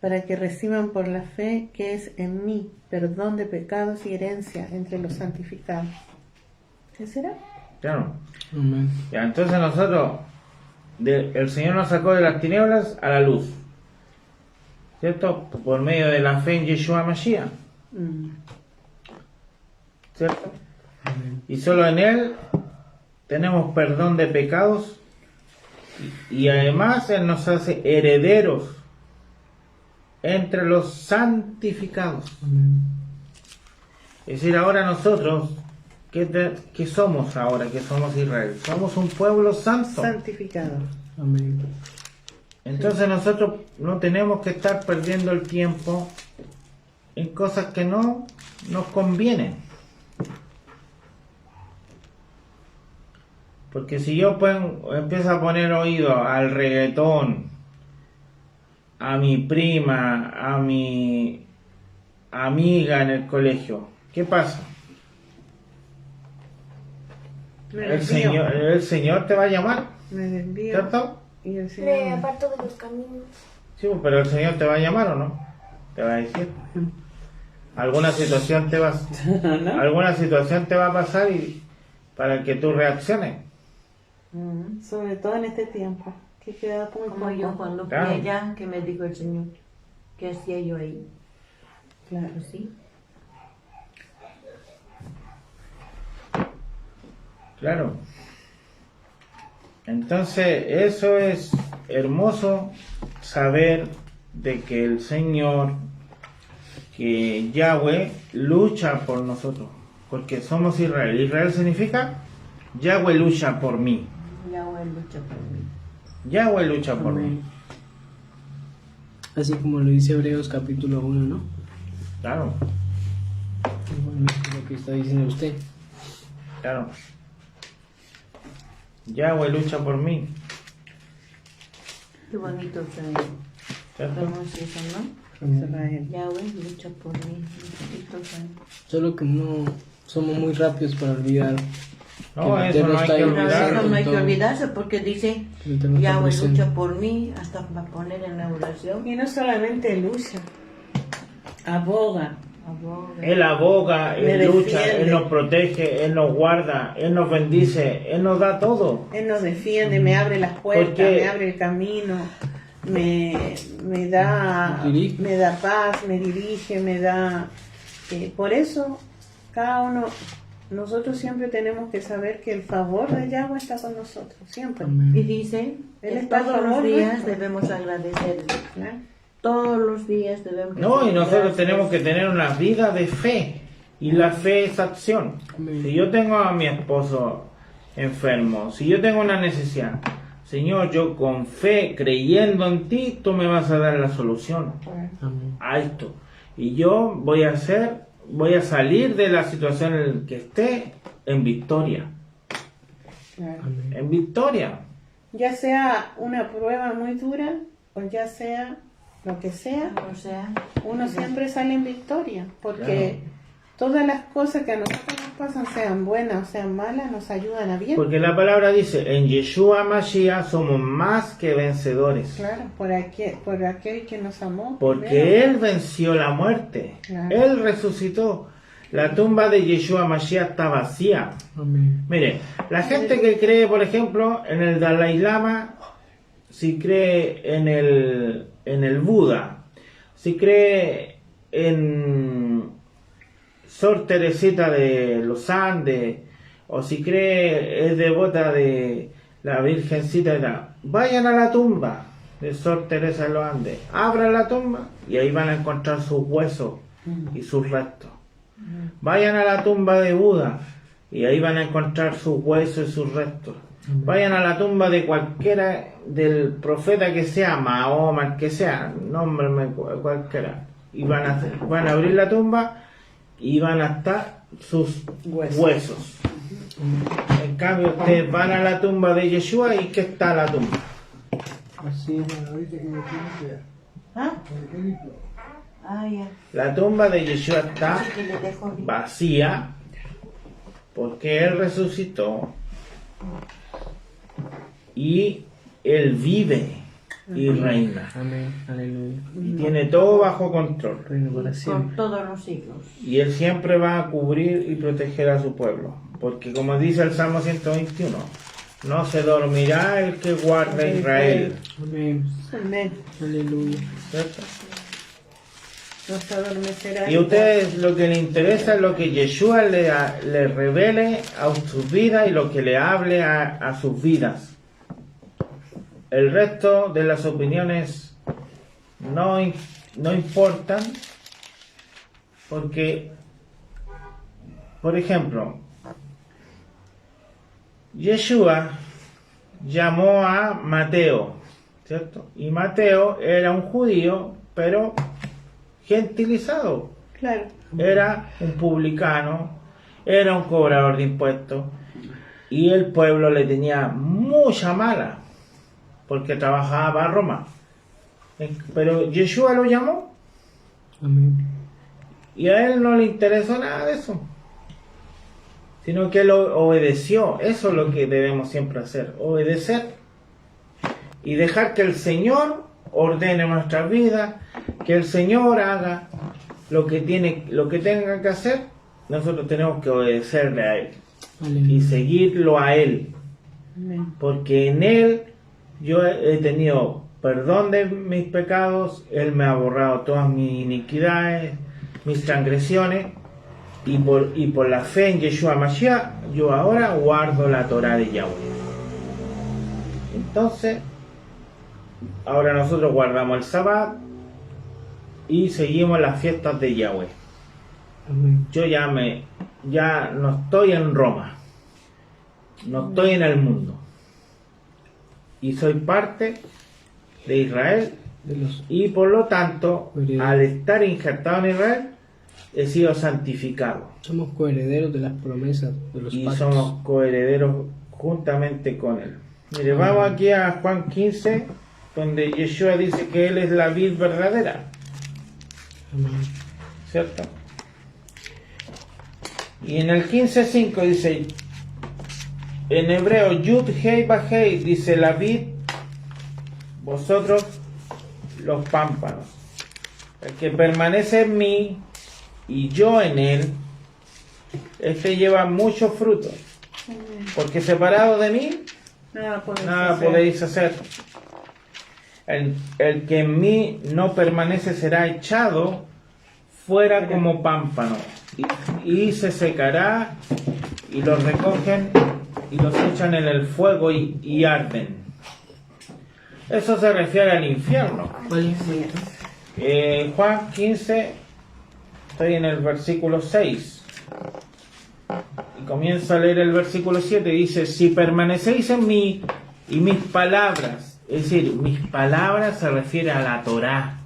para que reciban por la fe que es en mí perdón de pecados y herencia entre los santificados. ¿Qué será? Claro. Amén. Ya, entonces nosotros, el Señor nos sacó de las tinieblas a la luz, ¿cierto? Por medio de la fe en Yeshua Mashiach, ¿cierto? Amén. Y solo en Él tenemos perdón de pecados y además Él nos hace herederos entre los santificados. Amén. Es decir, ahora nosotros, ¿qué somos ahora? ¿Qué somos Israel? Somos un pueblo santo. Santificado. Amén. Entonces nosotros no tenemos que estar perdiendo el tiempo en cosas que no nos convienen. Porque si yo empiezo a poner oído al reggaetón, a mi prima, a mi amiga en el colegio, ¿qué pasa? El Señor te va a llamar, Me desvío. ¿cierto? Y el Me Señor. aparto de los caminos. Sí, pero el Señor te va a llamar o no, te va a decir. Alguna situación te va a pasar y para que tú reacciones. Sobre todo en este tiempo, que queda muy Como yo poco. cuando fui Claro. allá, que me dijo el Señor, ¿qué hacía yo ahí? Claro. Pues sí. Claro. Entonces, eso es hermoso saber de que el Señor, que Yahweh lucha por nosotros, porque somos Israel. Israel significa Yahweh lucha por mí. Yahweh lucha por mí. Yahweh lucha por mí. Amén. Así como lo dice Hebreos capítulo 1, ¿no? Claro, Igualmente lo que está diciendo usted. claro. Yahweh lucha por mí. Qué bonito Israel. ¿Cierto? ¿Cómo es eso, no? Israel. Yahweh lucha por mí. Bonito Israel. Solo que no somos muy rápidos para olvidar. No, Que el eso no Eterno hay está que ahí Pero olvidar. eso no hay que Todo. olvidarse porque dice Que el Eterno está Yahweh presente. lucha por mí, hasta va a poner en la oración. Y no solamente lucha, aboga. Él aboga, Me Él lucha, defiende. Él nos protege, Él nos guarda, Él nos bendice, Él nos da todo. Él nos defiende, me abre las puertas, Porque- me abre el camino, me da Dirige. me da paz, me dirige, me da... por eso, cada uno, nosotros siempre tenemos que saber que el favor de Yahweh está con nosotros, siempre. Amén. Y dice Él que está a todos los favor días nuestro. debemos agradecerle. ¿Claro? Todos los días debemos. No, y decir nosotros gracias. tenemos que tener una vida de fe. Y la fe es acción. Amén. Si yo tengo a mi esposo enfermo, si yo tengo una necesidad, Señor, yo con fe, creyendo en ti, tú me vas a dar la solución Amén. a esto. Y yo voy a salir de la situación en la que esté en victoria. Claro. Amén. En victoria. Ya sea una prueba muy dura o ya sea lo que sea, O sea, uno siempre sale en victoria, porque todas las cosas que a nosotros nos pasan, sean buenas o sean malas, nos ayudan a bien. Porque la palabra dice, en Yeshua Mashiach somos más que vencedores. Claro, por aquel que nos amó. Porque primero. Él venció la muerte. Claro. Él resucitó. La tumba de Yeshua Mashiach está vacía. Amén. Mire, la gente que cree, por ejemplo, en el Dalai Lama, si cree en el Buda, si cree en Sor Teresita de los Andes, o si cree, es devota de la Virgencita de la... Vayan a la tumba de Sor Teresa de los Andes, abran la tumba y ahí van a encontrar sus huesos y sus restos. Vayan a la tumba de Buda y ahí van a encontrar sus huesos y sus restos. Vayan a la tumba de cualquiera, del profeta que sea, Mahoma, el que sea, nómbrame cualquiera. Y van a abrir la tumba y van a estar sus Huesos. huesos. En cambio, ustedes van a la tumba de Yeshua y ¿qué está la tumba? Así es. ¿Ah? Ah, ya. La tumba de Yeshua está Así que le dejo bien. vacía porque Él resucitó y Él vive y reina Amén. Aleluya. y tiene todo bajo control. Reino para Por siempre. todos los siglos. Y Él siempre va a cubrir y proteger a su pueblo. Porque como dice el Salmo 121, no se dormirá el que guarda a Israel. Amén. Amén. Aleluya. ¿Cierto? No se adormecerá. Y a ustedes lo que les interesa es lo que Yeshua le revele a sus vidas y lo que le hable a sus vidas. El resto de las opiniones no importan porque, por ejemplo, Yeshua llamó a Mateo, ¿cierto? Y Mateo era un judío, pero gentilizado. Claro. Era un publicano, era un cobrador de impuestos y el pueblo le tenía mucha mala porque trabajaba para Roma. Pero Yeshua lo llamó Amén. y a él no le interesó nada de eso, sino que él obedeció. Eso es lo que debemos siempre hacer, obedecer y dejar que el Señor ordene nuestras vidas, que el Señor haga lo que tenga que hacer. Nosotros tenemos que obedecerle a Él y Aleluya. seguirlo a Él, Amén. porque en Él yo he tenido perdón de mis pecados, Él me ha borrado todas mis iniquidades, mis transgresiones, y por la fe en Yeshua Mashiach, yo ahora guardo la Torah de Yahweh. Entonces, ahora nosotros guardamos el Sabbat y seguimos las fiestas de Yahweh. Amén. Yo ya no estoy en Roma, no estoy en el mundo, y soy parte de Israel, De los y por lo tanto, Heredero. al estar injertado en Israel, he sido santificado Somos coherederos de las promesas de los y pactos. somos coherederos juntamente con él. Mire, vamos aquí a Juan 15, donde Yeshua dice que él es la vid verdadera, Amén. ¿cierto? Y en el 15:5 dice, en hebreo, Yud Hei Bajei, dice la vid, vosotros los pámpanos. El que permanece en mí y yo en él, este lleva mucho fruto, porque separado de mí nada podéis hacer. El que en mí no permanece será echado fuera como pámpano y se secará, y los recogen y los echan en el fuego y arden. Eso se refiere al infierno. Vale. Juan 15, estoy en el versículo 6 y comienzo a leer el versículo 7. Dice, si permanecéis en mí y mis palabras, es decir, mis palabras se refiere a la Torá,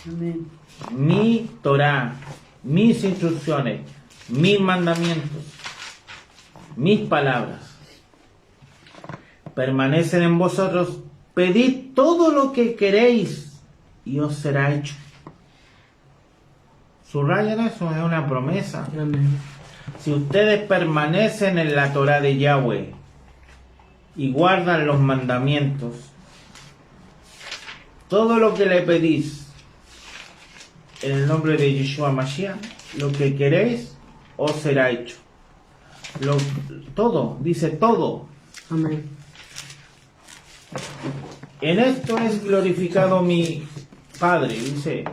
Amén. mi Torá, mis instrucciones, mis mandamientos, mis palabras permanecen en vosotros, pedid todo lo que queréis y os será hecho. Subrayan eso, es una promesa. Amén. Si ustedes permanecen en la Torá de Yahweh y guardan los mandamientos, todo lo que le pedís en el nombre de Yeshua Mashiach, lo que queréis os será hecho. Todo, dice todo. Amén. En esto es glorificado mi Padre, dice,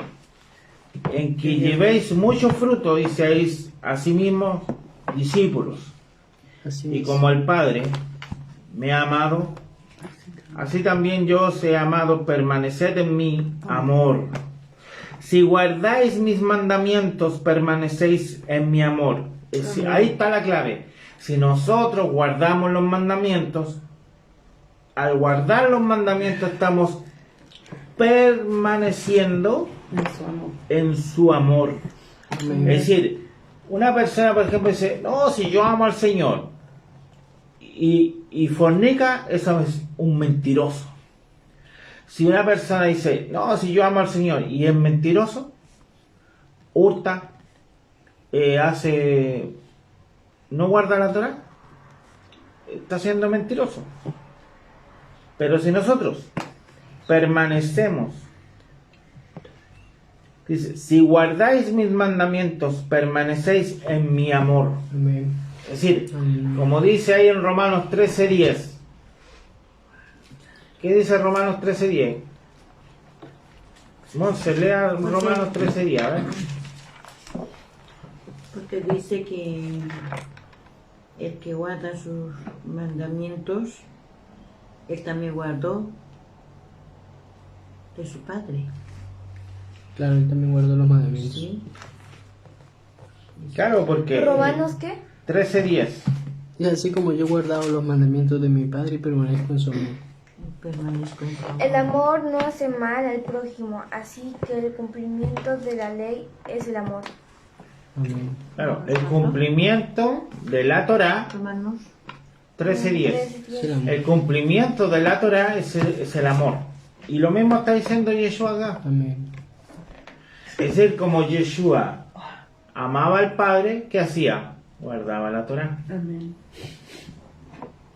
en que llevéis mucho fruto y seáis asimismo discípulos. Así Y es. como el Padre me ha amado, así también yo os he amado, permaneced en mi amor. Si guardáis mis mandamientos, permanecéis en mi amor. Ahí está la clave. Si nosotros guardamos los mandamientos, al guardar los mandamientos estamos permaneciendo En su amor. en su amor. Amén. Es decir, una persona, por ejemplo, dice, no, si yo amo al Señor, y fornica, eso es un mentiroso. Si una persona dice, no, si yo amo al Señor, y es mentiroso, hurta, no guarda la Torá, está siendo mentiroso. Pero si nosotros permanecemos, dice, si guardáis mis mandamientos, permanecéis en mi amor. Amén. Es decir, como dice ahí en Romanos 13:10. ¿Qué dice Romanos 13:10? Monse, lea Romanos 13:10, a ver. Porque dice que el que guarda sus mandamientos, él también guardó de su padre. Claro, él también guardó los mandamientos. ¿Sí? Claro, porque ¿Romanos qué? 13:10. Y así como yo he guardado los mandamientos de mi padre y permanezco en su amor. Permanezco en su amor. El amor no hace mal al prójimo, así que el cumplimiento de la ley es el amor. Amén. Claro, el cumplimiento de la Torá, Romanos 13:10. Es el amor. El cumplimiento de la Torá es el amor. Y lo mismo está diciendo Yeshua acá. Amén. Es decir, como Yeshua amaba al Padre, ¿qué hacía? Guardaba la Torá. Amén.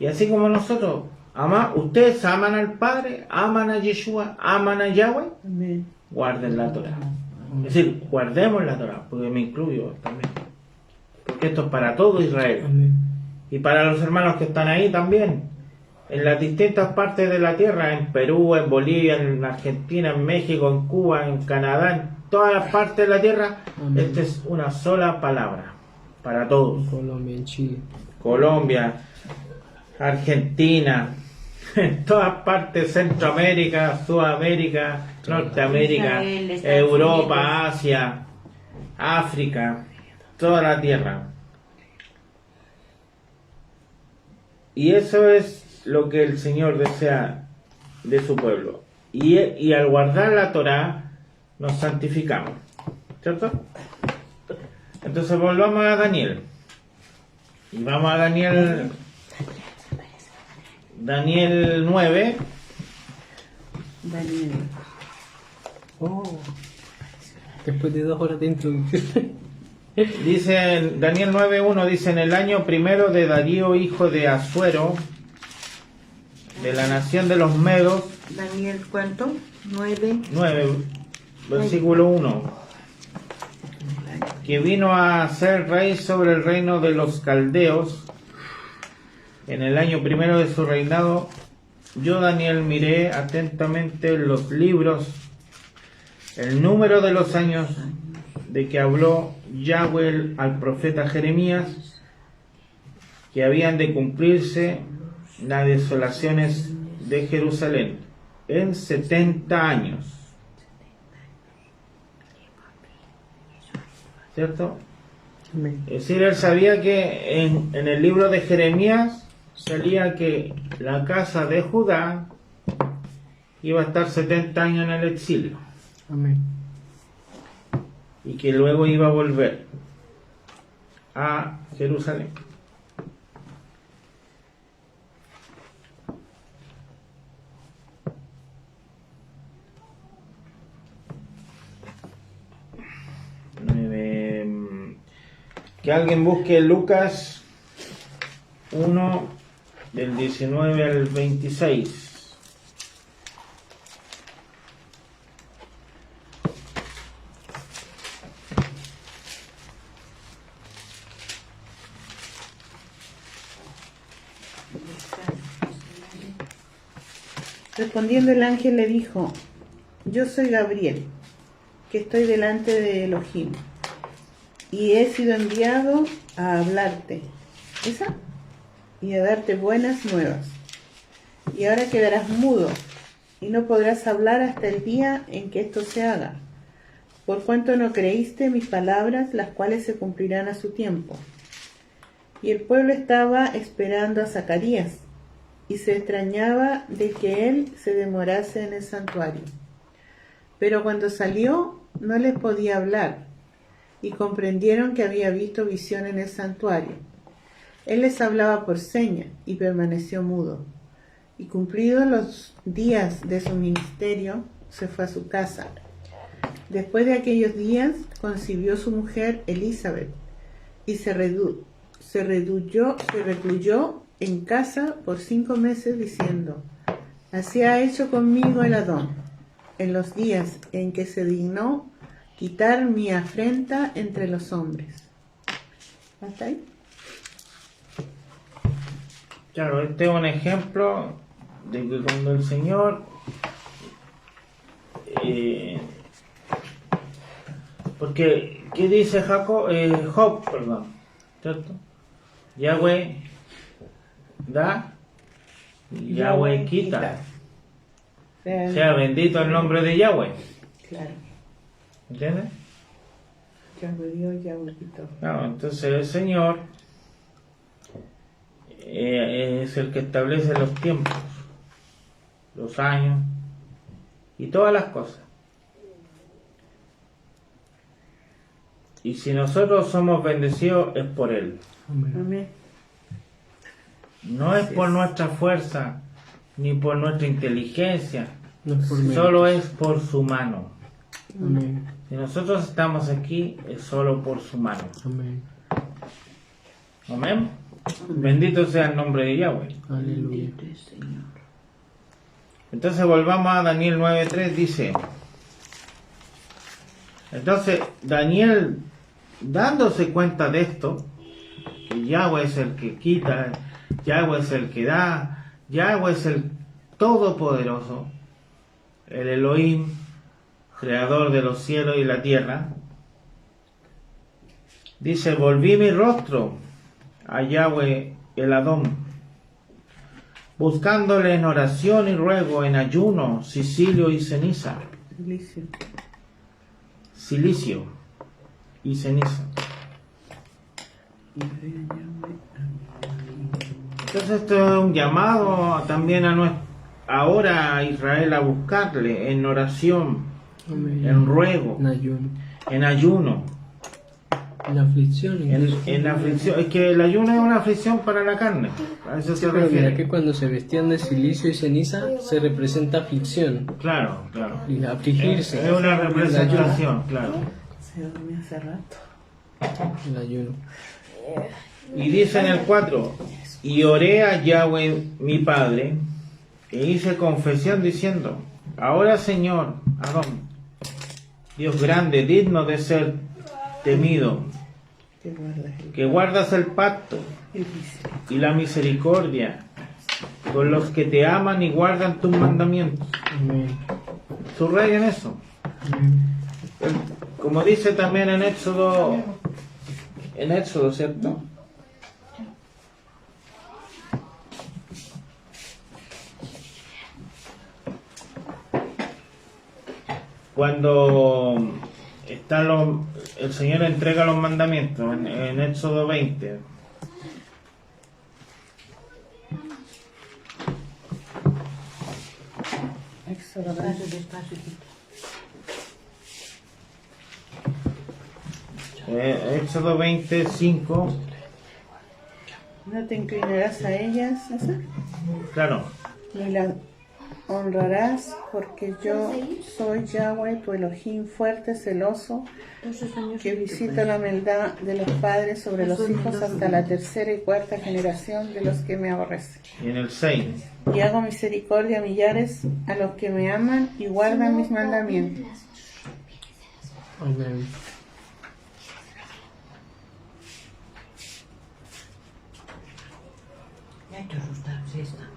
Y así como nosotros, ustedes aman al Padre, aman a Yeshua, aman a Yahweh, Amén. guarden la Torá. Es decir, guardemos la Torá, porque me incluyo también. Porque esto es para todo Israel. Amén. Y para los hermanos que están ahí también. En las distintas partes de la tierra, en Perú, en Bolivia, en Argentina, en México, en Cuba, en Canadá, en todas las partes de la tierra, Amén. esta es una sola palabra. Para todos. En Colombia, en Chile. Colombia, Argentina, en todas partes, Centroamérica, Sudamérica, Norteamérica, Israel, Estados Europa, Unidos. Asia, África, toda la tierra. Y eso es lo que el Señor desea de su pueblo. Y al guardar la Torá, nos santificamos. ¿Cierto? Entonces volvamos a Daniel. Y vamos a Daniel 9. Daniel. Oh. Después de 2 horas de introducción. Dice Daniel 9:1, dice, en el año primero de Darío, hijo de Asuero, de la nación de los Medos, Daniel, ¿cuánto? 9. 9, versículo 1, que vino a ser rey sobre el reino de los caldeos, en el año primero de su reinado, yo Daniel miré atentamente los libros, el número de los años de que habló Yahweh al profeta Jeremías, que habían de cumplirse las desolaciones de Jerusalén en 70 años. ¿Cierto? Amén. Es decir, él sabía que en el libro de Jeremías salía que la casa de Judá iba a estar 70 años en el exilio Amén. y que luego iba a volver a Jerusalén. Que alguien busque Lucas 1 del 19 al 26. Respondiendo el ángel le dijo, yo soy Gabriel, que estoy delante de Elohim, y he sido enviado a hablarte, ¿esa? Y a darte buenas nuevas. Y ahora quedarás mudo, y no podrás hablar hasta el día en que esto se haga, por cuanto no creíste mis palabras, las cuales se cumplirán a su tiempo. Y el pueblo estaba esperando a Zacarías, y se extrañaba de que él se demorase en el santuario. Pero cuando salió, no les podía hablar, y comprendieron que había visto visión en el santuario. Él les hablaba por señas y permaneció mudo. Y cumplidos los días de su ministerio, se fue a su casa. Después de aquellos días, concibió su mujer Elizabeth y se recluyó en casa por 5 meses, diciendo: Así ha hecho conmigo el Adón, en los días en que se dignó quitar mi afrenta entre los hombres. ¿Hasta ahí? Claro, este es un ejemplo de que cuando el Señor, porque, ¿qué dice Job, perdón, ¿cierto? Yahweh da, Yahweh quita. Sea bendito el nombre de Yahweh. Claro. ¿Entiendes? Yahweh dio, Yahweh quitó. No, entonces el Señor es el que establece los tiempos, los años y todas las cosas. Y si nosotros somos bendecidos es por Él. Amén. No es por nuestra fuerza ni por nuestra inteligencia, No es por solo méritos. es por su mano. Amén. Si nosotros estamos aquí es solo por su mano. Amén. Amén. Bendito sea el nombre de Yahweh. Aleluya. Entonces volvamos a Daniel 9:3, dice. Entonces Daniel, dándose cuenta de esto, que Yahweh es el que quita, Yahweh es el que da, Yahweh es el todopoderoso, el Elohim, creador de los cielos y la tierra, dice: volví mi rostro a Yahweh el Adón, buscándole en oración y ruego, en ayuno, silicio y ceniza. Silicio y ceniza. Entonces esto es un llamado también ahora a Israel a buscarle en oración, Amén. en ruego, En ayuno. en ayuno, En aflicción. en aflicción. Es que el ayuno es una aflicción para la carne, a eso se Pero mira refiere. que cuando se vestían de silicio y ceniza se representa aflicción Claro, claro. y afligirse. Es una representación, claro. Se dormía hace rato. El ayuno. Y dice en el 4: y oré a Yahweh mi Padre, e hice confesión diciendo: ahora, Señor, Adón, Dios grande, digno de ser temido, que guardas el pacto y la misericordia con los que te aman y guardan tus mandamientos. Amén. Subrayen eso. Como dice también en Éxodo, ¿cierto? Cuando el Señor entrega los mandamientos en Éxodo 20. Éxodo Despacio, despacio. Éxodo 25. No te inclinarás a ellas, ¿esa? Claro. Ni las honrarás, porque yo soy Yahweh, tu Elohim fuerte, celoso, que visita la maldad de los padres sobre los hijos hasta la tercera y cuarta generación de los que me aborrecen. Y en el 6. Y hago misericordia a millares a los que me aman y guardan mis mandamientos. Amén.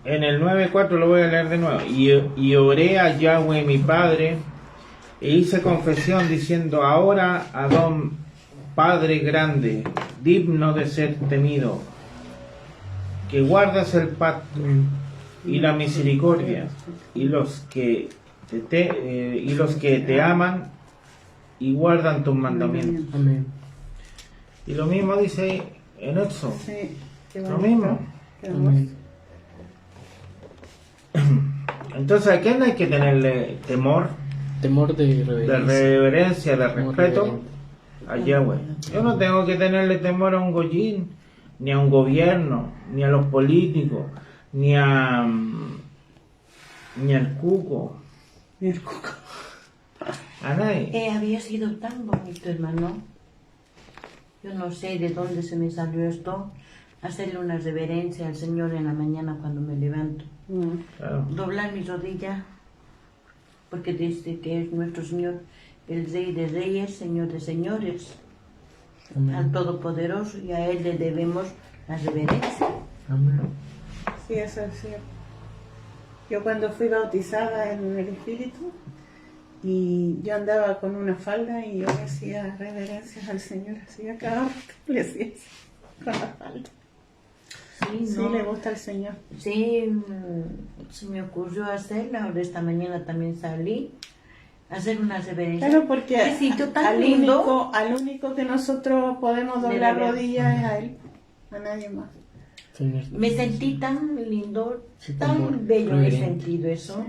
En el 9:4 lo voy a leer de nuevo. Y oré a Yahweh mi Padre, e hice confesión diciendo: ahora, Adón, Padre grande, digno de ser temido, que guardas el pacto y la misericordia, y los que te aman y guardan tus mandamientos. Amén. Y lo mismo dice en Éxodo. Sí, qué Lo bonito. mismo. Qué hermoso. Amén. Entonces, ¿a quién hay que tenerle temor? Temor de De reverencia. reverencia, de Temor respeto, reverente. a Yahweh. Yo no tengo que tenerle temor a un goyín, ni a un gobierno, ni a los políticos, ni a ni al cuco, Y el cuco. a nadie. Había sido tan bonito, hermano. Yo no sé de dónde se me salió esto. Hacerle una reverencia al Señor en la mañana cuando me levanto. Claro. Doblar mi rodilla, porque dice que es nuestro Señor, el Rey de Reyes, Señor de Señores, al Todopoderoso, y a Él le debemos la reverencia. Amén. Sí, eso es cierto. Yo cuando fui bautizada en el Espíritu, y yo andaba con una falda y yo le hacía reverencias al Señor, hacía cada vez que le hacía así, con la falda. Sí, Sí, no. le gusta al Señor. Sí, se me ocurrió hacerla. Ahora esta mañana también salí a hacer una reverencia. Claro, porque Qué sitio tan lindo. al único que nosotros podemos Le doblar debemos. rodillas es a Él, a nadie más. Señor. Me sentí tan lindo, Sí, tan temor, bello he reverente. sentido eso.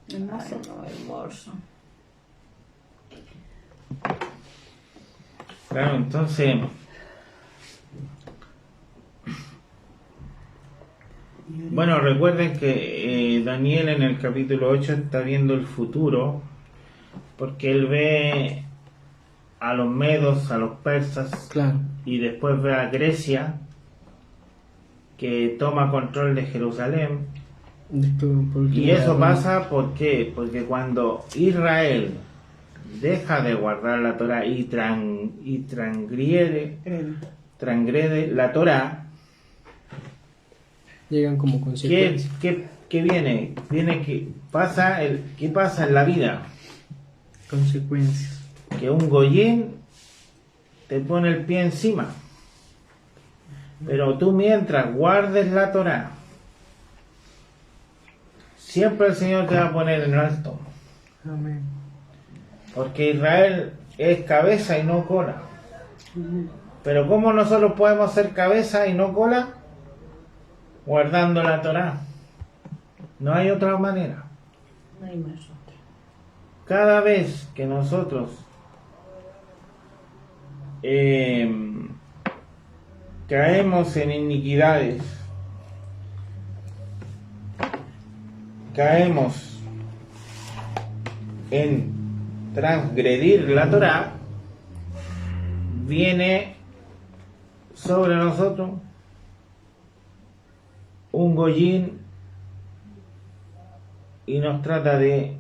Hermoso. Ay, no, hermoso. Claro, entonces, bueno, recuerden que Daniel en el capítulo 8 está viendo el futuro, porque él ve a los medos, a los persas, Claro. y después ve a Grecia, que toma control de Jerusalén. Y eso pasa ¿por qué? Porque cuando Israel deja de guardar la Torah y transgrede la Torah, Llegan como ¿qué consecuencia. viene? ¿Qué pasa en la vida? Consecuencias. Que un goyín te pone el pie encima. Pero tú mientras guardes la Torah, siempre el Señor te va a poner en alto. Amén. Porque Israel es cabeza y no cola. Pero ¿cómo nosotros podemos ser cabeza y no cola? Guardando la Torah. No hay otra manera. No hay más otra. Cada vez que nosotros caemos en iniquidades, caemos en transgredir la Torah, viene sobre nosotros un goyín y nos trata de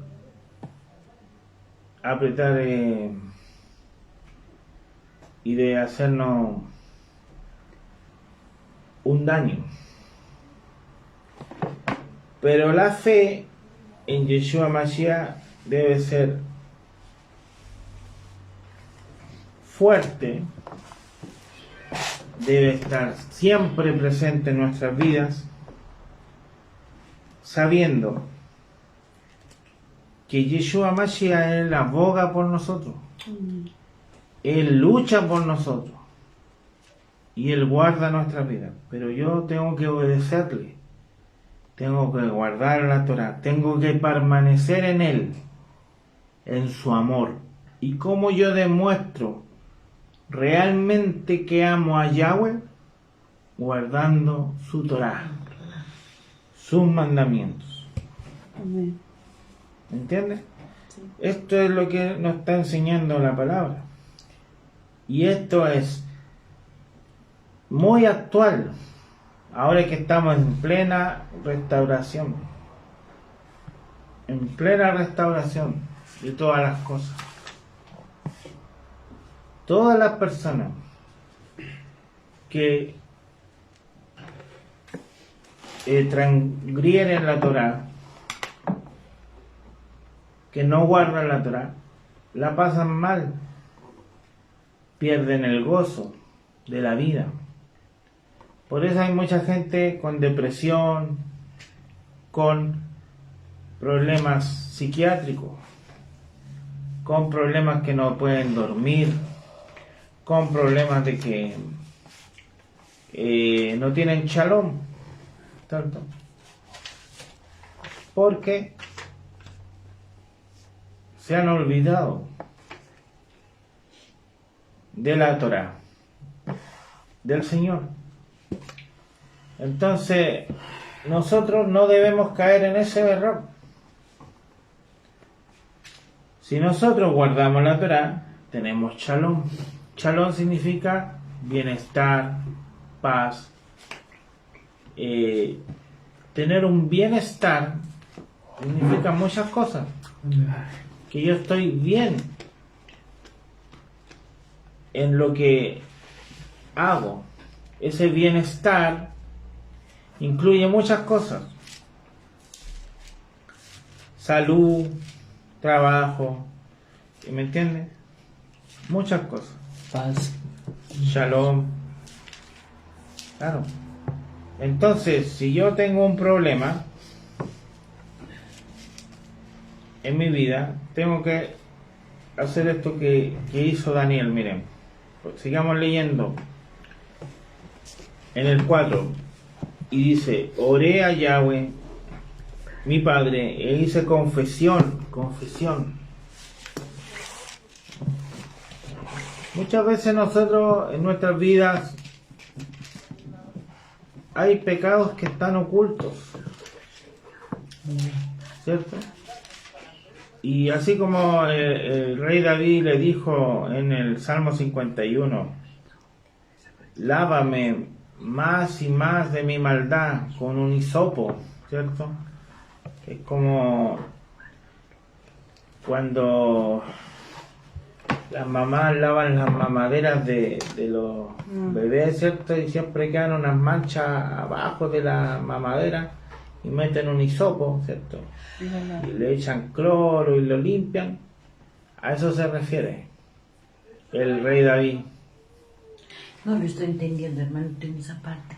apretar y de hacernos un daño. Pero la fe en Yeshua Mashiach debe ser fuerte, debe estar siempre presente en nuestras vidas, sabiendo que Yeshua Mashiach Él aboga por nosotros, Él lucha por nosotros y Él guarda nuestras vidas. Pero yo tengo que obedecerle, tengo que guardar la Torah, tengo que permanecer en Él, en su amor. ¿Y cómo yo demuestro realmente que amo a Yahweh? Guardando su Torah, sus mandamientos. Amén. ¿Entiendes? Esto es lo que nos está enseñando la palabra. Y esto es muy actual, ahora que estamos en plena restauración. En plena restauración de todas las cosas. Todas las personas que transgrieren la Torah, que no guardan la Torah, la pasan mal, pierden el gozo de la vida. Por eso hay mucha gente con depresión, con problemas psiquiátricos, con problemas que no pueden dormir, con problemas de que no tienen shalom, tanto, porque se han olvidado de la Torá, del Señor. Entonces, nosotros no debemos caer en ese error. Si nosotros guardamos la Torá, tenemos shalom. Shalom significa bienestar, paz. Tener un bienestar significa muchas cosas. Que yo estoy bien en lo que hago. Ese bienestar incluye muchas cosas: salud, trabajo, ¿me entiendes? Muchas cosas. Paz. Shalom. Claro. Entonces, si yo tengo un problema en mi vida, tengo que hacer esto que hizo Daniel. Miren, pues sigamos leyendo en el 4. Y dice: oré a Yahweh, mi padre, e hice confesión. Muchas veces nosotros en nuestras vidas hay pecados que están ocultos, ¿cierto? Y así como el rey David le dijo en el Salmo 51, lávame más y más de mi maldad con un hisopo, ¿cierto? Es como cuando las mamás lavan las mamaderas de los bebés, ¿cierto? Y siempre quedan unas manchas abajo de la mamadera y meten un hisopo, ¿cierto? Y le echan cloro y lo limpian. A eso se refiere el rey David. No lo estoy entendiendo, hermano, en esa parte.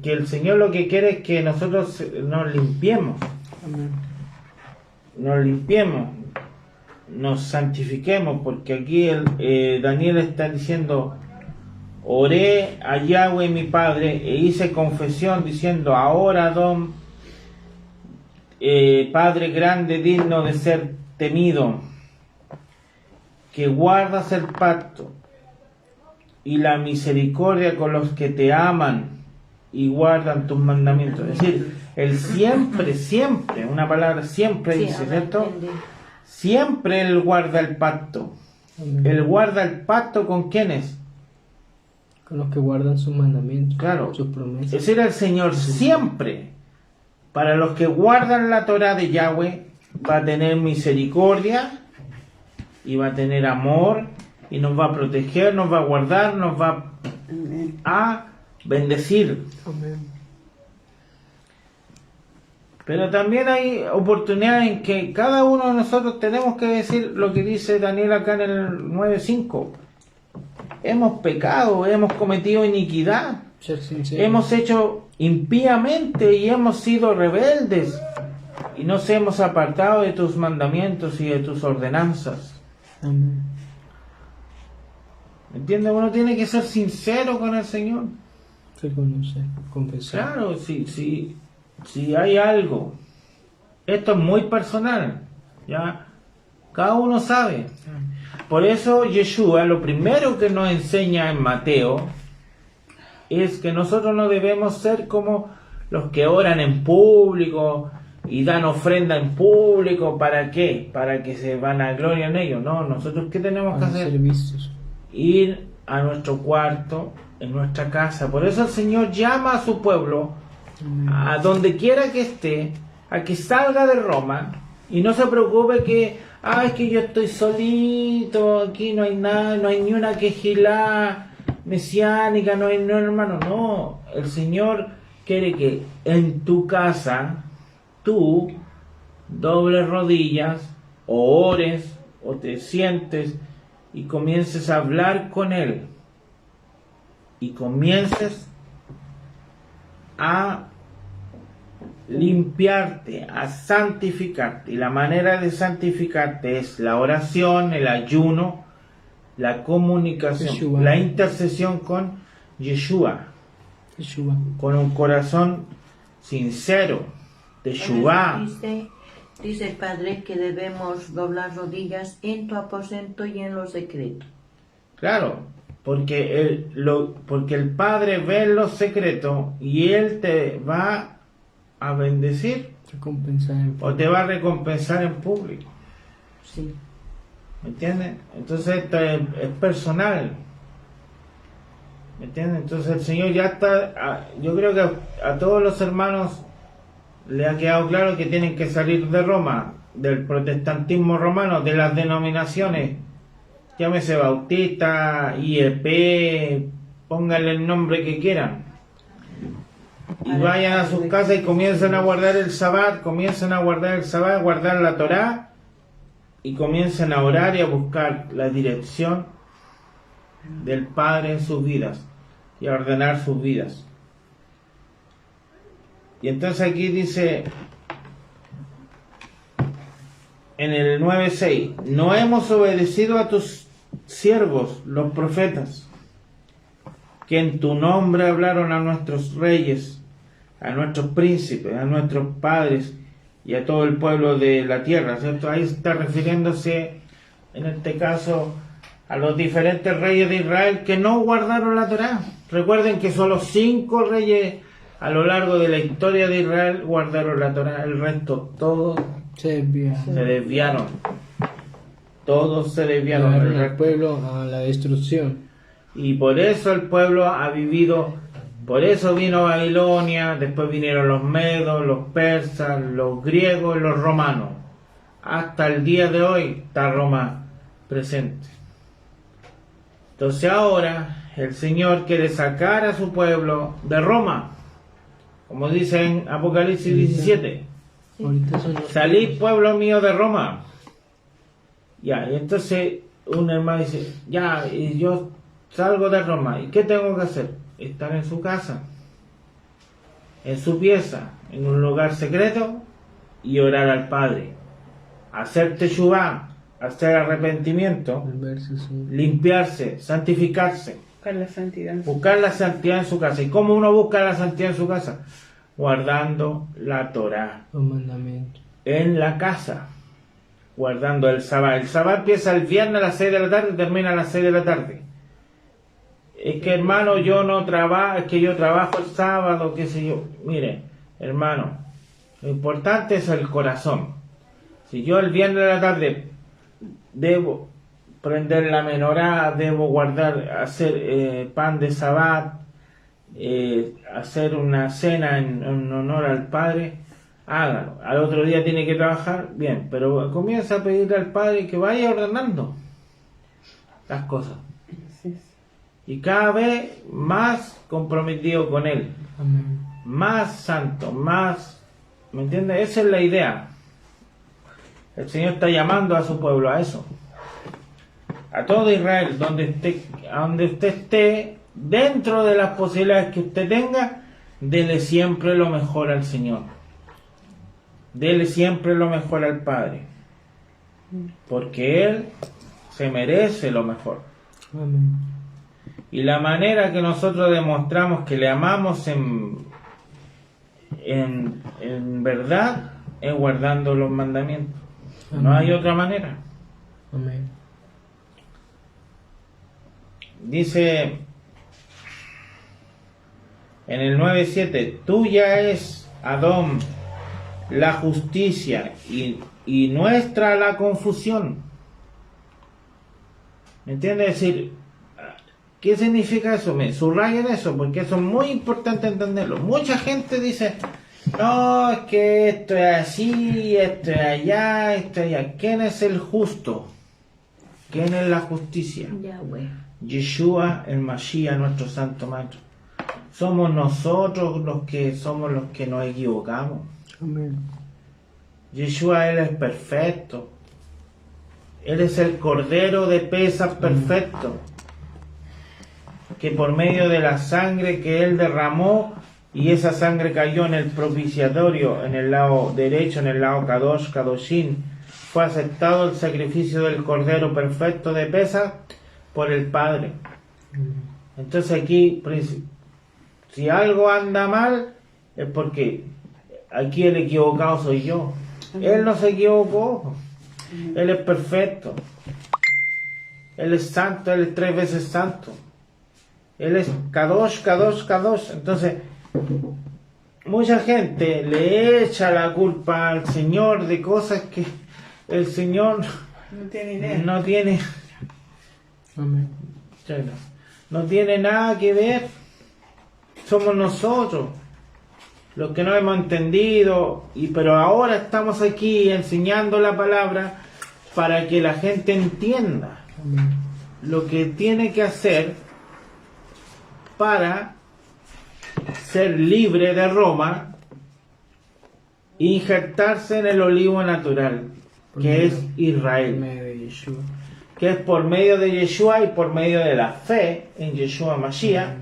Que el Señor lo que quiere es que nosotros nos limpiemos. Nos limpiemos, nos santifiquemos, porque aquí Daniel está diciendo: oré a Yahweh mi padre e hice confesión diciendo: ahora Adón, Padre grande, digno de ser temido, que guardas el pacto y la misericordia con los que te aman y guardan tus mandamientos. Es decir, él siempre, una palabra siempre Sí, dice, ahora ¿cierto? entendí. Siempre él guarda el pacto. Él guarda el pacto ¿con quiénes? Con los que guardan sus mandamientos, Claro. sus Es promesas. decir, el Señor siempre, para los que guardan la Torá de Yahweh, va a tener misericordia y va a tener amor y nos va a proteger, nos va a guardar, nos va a bendecir. Pero también hay oportunidades en que cada uno de nosotros tenemos que decir lo que dice Daniel acá en el 9:5. Hemos pecado, hemos cometido iniquidad, Ser sincero. hemos hecho impíamente y hemos sido rebeldes y nos hemos apartado de tus mandamientos y de tus ordenanzas. Amén. ¿Entiendes? Uno tiene que ser sincero con el Señor. Reconocer, confesar. Claro, si hay algo, esto es muy personal, ya cada uno sabe. Por eso Yeshua lo primero que nos enseña en Mateo es que nosotros no debemos ser como los que oran en público y dan ofrenda en público. ¿Para qué? Para que se vanaglorien ellos. No, nosotros ¿qué tenemos que Para hacer? ser vistos. Ir a nuestro cuarto, en nuestra casa. Por eso el Señor llama a su pueblo, a donde quiera que esté, a que salga de Roma y no se preocupe que, es que yo estoy solito, aquí no hay nada, no hay ni una quejilá mesiánica, no, hermano, no. El Señor quiere que en tu casa tú dobles rodillas o ores o te sientes y comiences a hablar con Él y comiences a limpiarte, a santificarte. Y la manera de santificarte es la oración, el ayuno, la comunicación, Yeshua. la intercesión con Yeshua, Yeshua. con un corazón sincero, Teshuvah. Dice Dice el Padre que debemos doblar rodillas en tu aposento y en lo secreto. Claro, porque porque el Padre ve en lo secreto y Él te va a bendecir Recompensar en o te va a recompensar en público. Sí. ¿Me entiendes? Entonces esto es personal. ¿Me entiendes? Entonces el Señor ya está, yo creo que a todos los hermanos le ha quedado claro que tienen que salir de Roma, del protestantismo romano, de las denominaciones, llámese Bautista, IEP, pónganle el nombre que quieran. Y vayan a sus casas y comiencen a guardar el Sabbat, guardar la Torá, y comiencen a orar y a buscar la dirección del Padre en sus vidas y a ordenar sus vidas. Y entonces aquí dice en el 9:6, no hemos obedecido a tus siervos, los profetas, que en tu nombre hablaron a nuestros reyes, a nuestros príncipes, a nuestros padres y a todo el pueblo de la tierra, ¿cierto? Ahí está refiriéndose, en este caso, a los diferentes reyes de Israel que no guardaron la Torá. Recuerden que solo 5 reyes a lo largo de la historia de Israel guardaron la Torá, el resto todos se desvía. se desviaron. Todos se desviaron. Llevaron al pueblo a la destrucción. Y por eso el pueblo ha vivido, por eso vino Babilonia, después vinieron los medos, los persas, los griegos y los romanos. Hasta el día de hoy está Roma presente. Entonces ahora el Señor quiere sacar a su pueblo de Roma, como dice en Apocalipsis 17. Ahorita son los- Salid, pueblo mío, de Roma. Ya, y entonces un hermano dice, ya, y yo salgo de Roma, ¿y qué tengo que hacer? Estar en su casa, en su pieza, en un lugar secreto, y orar al Padre. Hacer teshuvá, hacer arrepentimiento, volverse su- limpiarse, santificarse, Buscar la santidad. buscar la santidad en su casa. ¿Y cómo uno busca la santidad en su casa? Guardando la Torá los mandamientos. en la casa, guardando el Sabbat. El Sabbat empieza el viernes a las 6 de la tarde y termina a las 6 de la tarde. Es que, hermano, yo no trabajo, es que yo trabajo el sábado, qué sé yo. Mire, hermano, lo importante es el corazón. Si yo el viernes de la tarde debo prender la menorá, debo guardar, hacer pan de Sabbat, hacer una cena en honor al Padre, hágalo. Al otro día tiene que trabajar, bien, pero comienza a pedirle al Padre que vaya ordenando las cosas. Así es. Y cada vez más comprometido con Él, Amén. más santo, más... ¿Me entiendes? Esa es la idea. El Señor está llamando a su pueblo a eso. A todo Israel, a donde usted esté, dentro de las posibilidades que usted tenga, dele siempre lo mejor al Señor. Dele siempre lo mejor al Padre. Porque Él se merece lo mejor. Amén. Y la manera que nosotros demostramos que le amamos en verdad es guardando los mandamientos. No hay otra manera. Amén. Dice en el 9:7, tuya es, Adón, la justicia y nuestra la confusión. ¿Me entiendes? Es decir, ¿qué significa eso? Me subrayen eso, porque eso es muy importante entenderlo. Mucha gente dice, no, es que esto es así, esto es allá, esto es allá. ¿Quién es el justo? ¿Quién es la justicia? Yahweh. Yeshua, el Mashiach, nuestro santo maestro. Somos nosotros los que nos equivocamos. Amén. Yeshua, Él es perfecto. Él es el Cordero de Pesas perfecto, que por medio de la sangre que Él derramó, y esa sangre cayó en el propiciatorio, en el lado derecho, en el lado Kadosh, Kadoshin, fue aceptado el sacrificio del Cordero perfecto de Pesas por el Padre. Entonces aquí, si algo anda mal, es porque aquí el equivocado soy yo. Él no se equivocó. Él es perfecto. Él es santo, Él es 3 veces santo. Él es Kadosh, Kadosh, Kadosh. Entonces, mucha gente le echa la culpa al Señor de cosas que el Señor No tiene idea. no tiene, Amén. no tiene nada que ver. Somos nosotros los que no hemos entendido, pero ahora estamos aquí enseñando la palabra para que la gente entienda Amén. lo que tiene que hacer para ser libre de Roma e injertarse en el olivo natural, que es En Israel, medio de Yeshua. que es por medio de Yeshua y por medio de la fe en Yeshua Mashiach,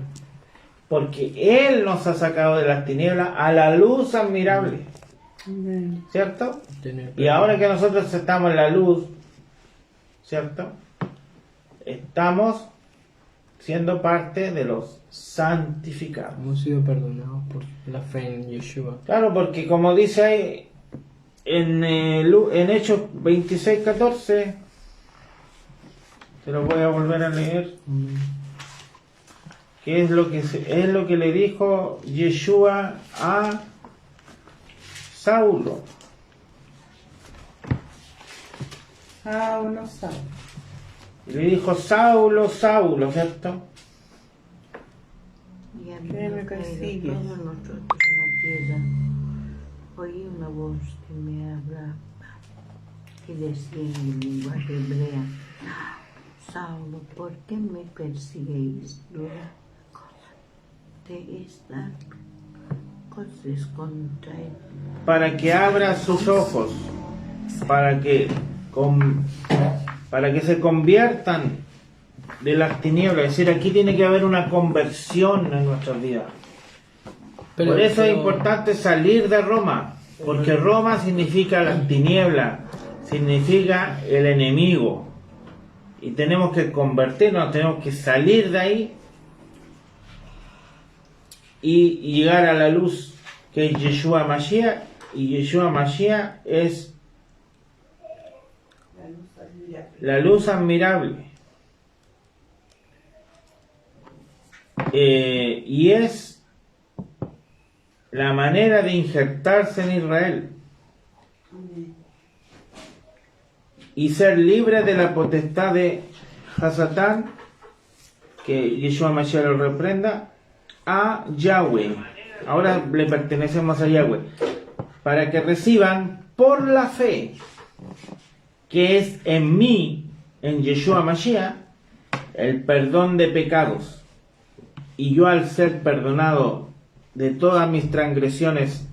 porque Él nos ha sacado de las tinieblas a la luz admirable, Amén. ¿cierto? Tener Y ahora que nosotros estamos en la luz, ¿cierto? Estamos siendo parte de los santificados. hemos sido perdonados por la fe en Yeshua. Claro, porque como dice ahí en Hechos 26:14, te lo voy a volver a leer, Amén. que es lo que le dijo Yeshua a Saulo. Saulo, Saulo. Le dijo Saulo, Saulo, ¿cierto? Y a mí ¿Qué me nos cae de persigues? todos nosotros en la tierra. Oí una voz que me hablaba, que decía en mi lenguaje hebrea: Saulo, ¿por qué me persiguéis? Dura cosa de esta cosas contra él. Para que abra sus ojos, para que se conviertan de las tinieblas. Es decir, aquí tiene que haber una conversión en nuestras vidas. Por eso es importante salir de Roma, porque Roma significa las tinieblas, significa el enemigo. Y tenemos que convertirnos, tenemos que salir de ahí y llegar a la luz, que es Yeshua Mashiach, y Yeshua Mashiach es la luz admirable. Y es la manera de injertarse en Israel y ser libre de la potestad de Hasatán, que Yeshua Mashiach lo reprenda, a Yahweh. Ahora le pertenecemos a Yahweh, para que reciban por la fe que es en mí, en Yeshua Mashiach, el perdón de pecados. Y yo, al ser perdonado de todas mis transgresiones,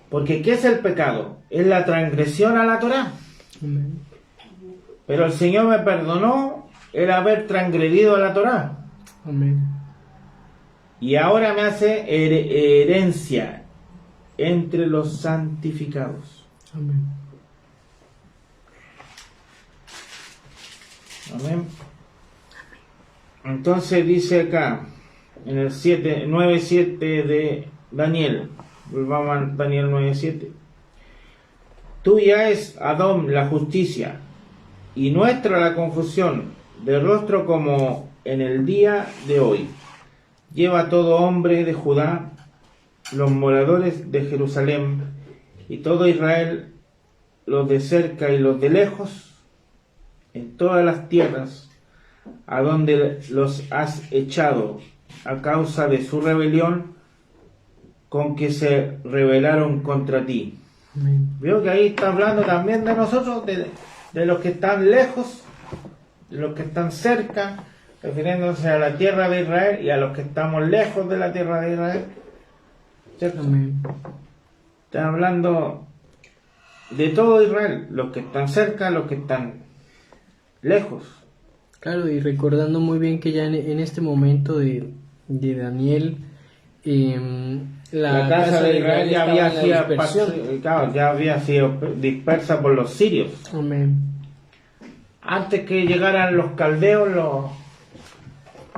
porque ¿qué es el pecado? Es la transgresión a la Torá. Amén. Pero el Señor me perdonó el haber transgredido a la Torá. Amén. Y ahora me hace herencia entre los santificados. Amén. Amén. Entonces dice acá, en el 9:7 de Daniel, volvamos a Daniel 9:7. Tuya es, Adón, la justicia, y nuestra la confusión, de rostro como en el día de hoy. Lleva todo hombre de Judá, los moradores de Jerusalén, y todo Israel, los de cerca y los de lejos, en todas las tierras, a donde los has echado a causa de su rebelión, con que se rebelaron contra ti. Amén. Veo que ahí está hablando también de nosotros, de los que están lejos, de los que están cerca, refiriéndose a la tierra de Israel, y a los que estamos lejos de la tierra de Israel, ¿cierto? Amén. Está hablando de todo Israel, los que están cerca, los que están lejos. Claro, y recordando muy bien que ya en este momento de Daniel, La casa de Israel ya había, estaba en la dispersión. ya había sido dispersa por los sirios. Amén. Antes que llegaran los caldeos,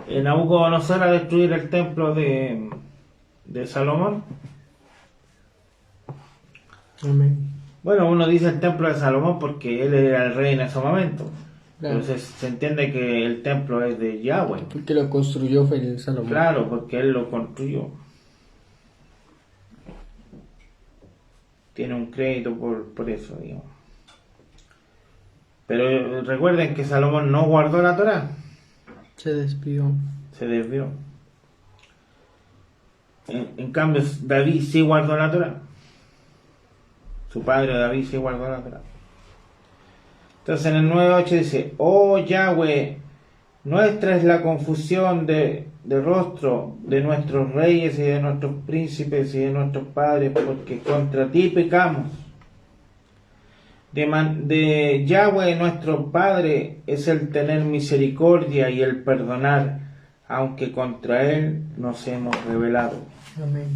Nabucodonosor a destruir el templo de Salomón, Amén. Bueno, uno dice el templo de Salomón porque él era el rey en ese momento. Claro. Entonces se entiende que el templo es de Yahweh. Porque lo construyó fue el Salomón. Claro, porque él lo construyó. Tiene un crédito por eso, digamos. Pero recuerden que Salomón no guardó la Torá, Se despidió. se desvió. En cambio, David sí guardó la Torá. Su padre David sí guardó la Torá. Entonces en el 9.8 dice: oh Yahweh, nuestra es la confusión de rostro de nuestros reyes y de nuestros príncipes y de nuestros padres, porque contra ti pecamos. De Yahweh nuestro Padre es el tener misericordia y el perdonar, aunque contra Él nos hemos rebelado. Amén.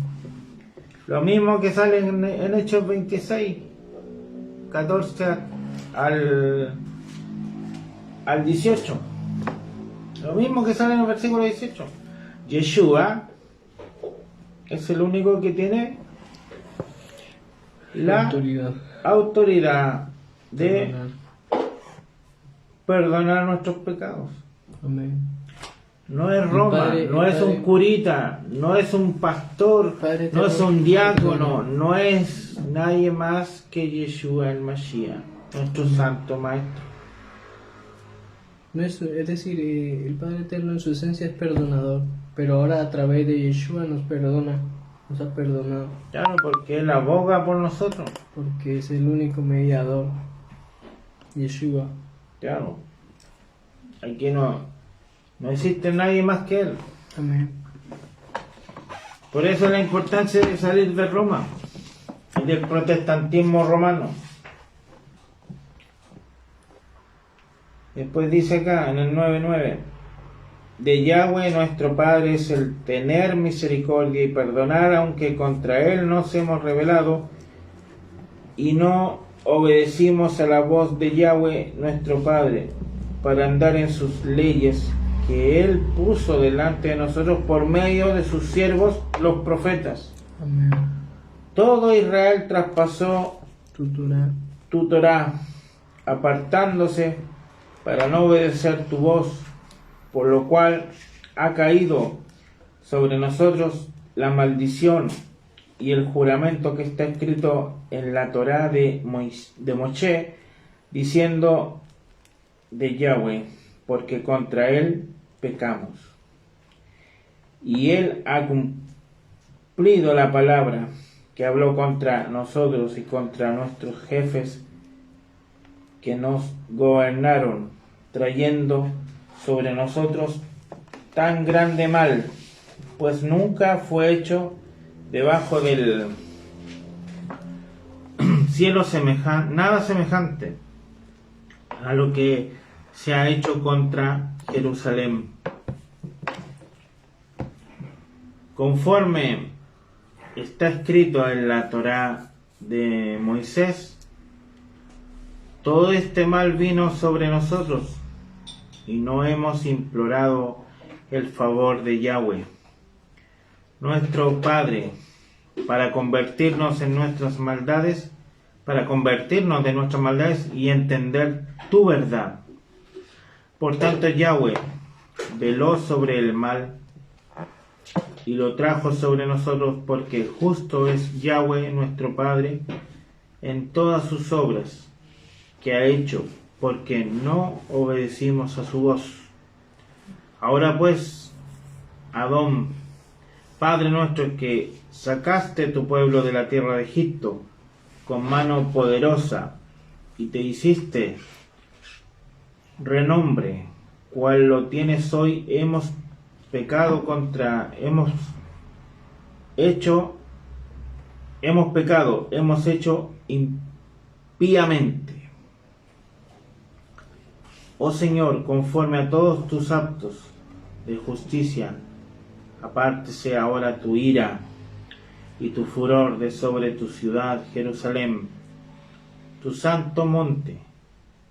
Lo mismo que sale en Hechos 26, 14 al 18. Lo mismo que sale en el versículo 18. Yeshua es el único que tiene la autoridad de perdonar nuestros pecados. Amén. No es Roma, no es un curita, no es un pastor, no es un diácono, no es nadie más que Yeshua el Mashiach, nuestro santo maestro. Es decir, el Padre Eterno en su esencia es perdonador, pero ahora a través de Yeshua nos perdona, nos ha perdonado, Claro, porque Él aboga por nosotros. porque es el único mediador, Yeshua. Claro. Aquí no existe nadie más que Él. Amén. Por eso la importancia de salir de Roma y del protestantismo romano. Después dice acá en el 9.9: de Yahweh nuestro Padre es el tener misericordia y perdonar, aunque contra Él nos hemos rebelado y no obedecimos a la voz de Yahweh nuestro Padre para andar en sus leyes que Él puso delante de nosotros por medio de sus siervos los profetas. Amén. Todo Israel traspasó tu Torá, apartándose para no obedecer tu voz, por lo cual ha caído sobre nosotros la maldición y el juramento que está escrito en la Torá de Moshe, diciendo de Yahweh, porque contra Él pecamos. Y Él ha cumplido la palabra que habló contra nosotros y contra nuestros jefes que nos gobernaron, trayendo sobre nosotros tan grande mal, pues nunca fue hecho debajo del cielo nada semejante a lo que se ha hecho contra Jerusalén. Conforme está escrito en la Torá de Moisés, todo este mal vino sobre nosotros y no hemos implorado el favor de Yahweh, nuestro Padre, para convertirnos de nuestras maldades y entender tu verdad. Por tanto, Yahweh veló sobre el mal y lo trajo sobre nosotros, porque justo es Yahweh nuestro Padre en todas sus obras que ha hecho, porque no obedecimos a su voz. Ahora pues, Adón, Padre nuestro, que sacaste tu pueblo de la tierra de Egipto con mano poderosa y te hiciste renombre, cual lo tienes hoy, hemos hecho impíamente. Oh Señor, conforme a todos tus actos de justicia, apártese ahora tu ira y tu furor de sobre tu ciudad, Jerusalén, tu santo monte,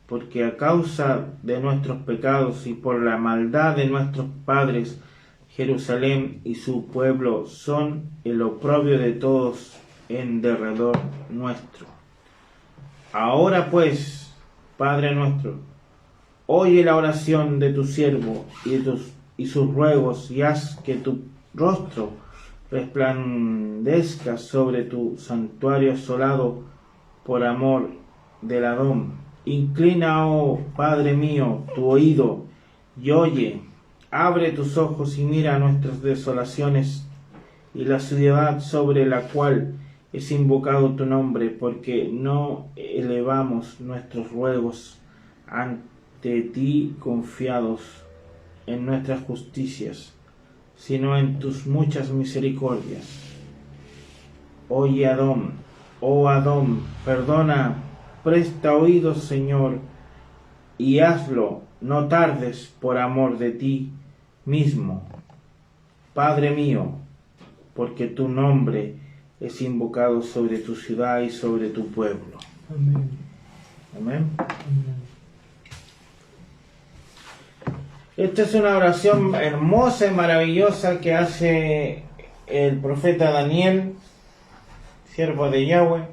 porque a causa de nuestros pecados y por la maldad de nuestros padres, Jerusalén y su pueblo son el oprobio de todos en derredor nuestro. Ahora pues, Padre nuestro, oye la oración de tu siervo y sus ruegos, y haz que tu rostro resplandezca sobre tu santuario asolado por amor del Adón. Inclina, oh Padre mío, tu oído y oye, abre tus ojos y mira nuestras desolaciones y la ciudad sobre la cual es invocado tu nombre, porque no elevamos nuestros ruegos ante ti confiados en nuestras justicias, sino en tus muchas misericordias. Oye, Adón, oh Adón, perdona, presta oídos, Señor, y hazlo, no tardes por amor de ti mismo, Padre mío, porque tu nombre es invocado sobre tu ciudad y sobre tu pueblo. Amén. Amén. Esta es una oración hermosa y maravillosa que hace el profeta Daniel, siervo de Yahweh,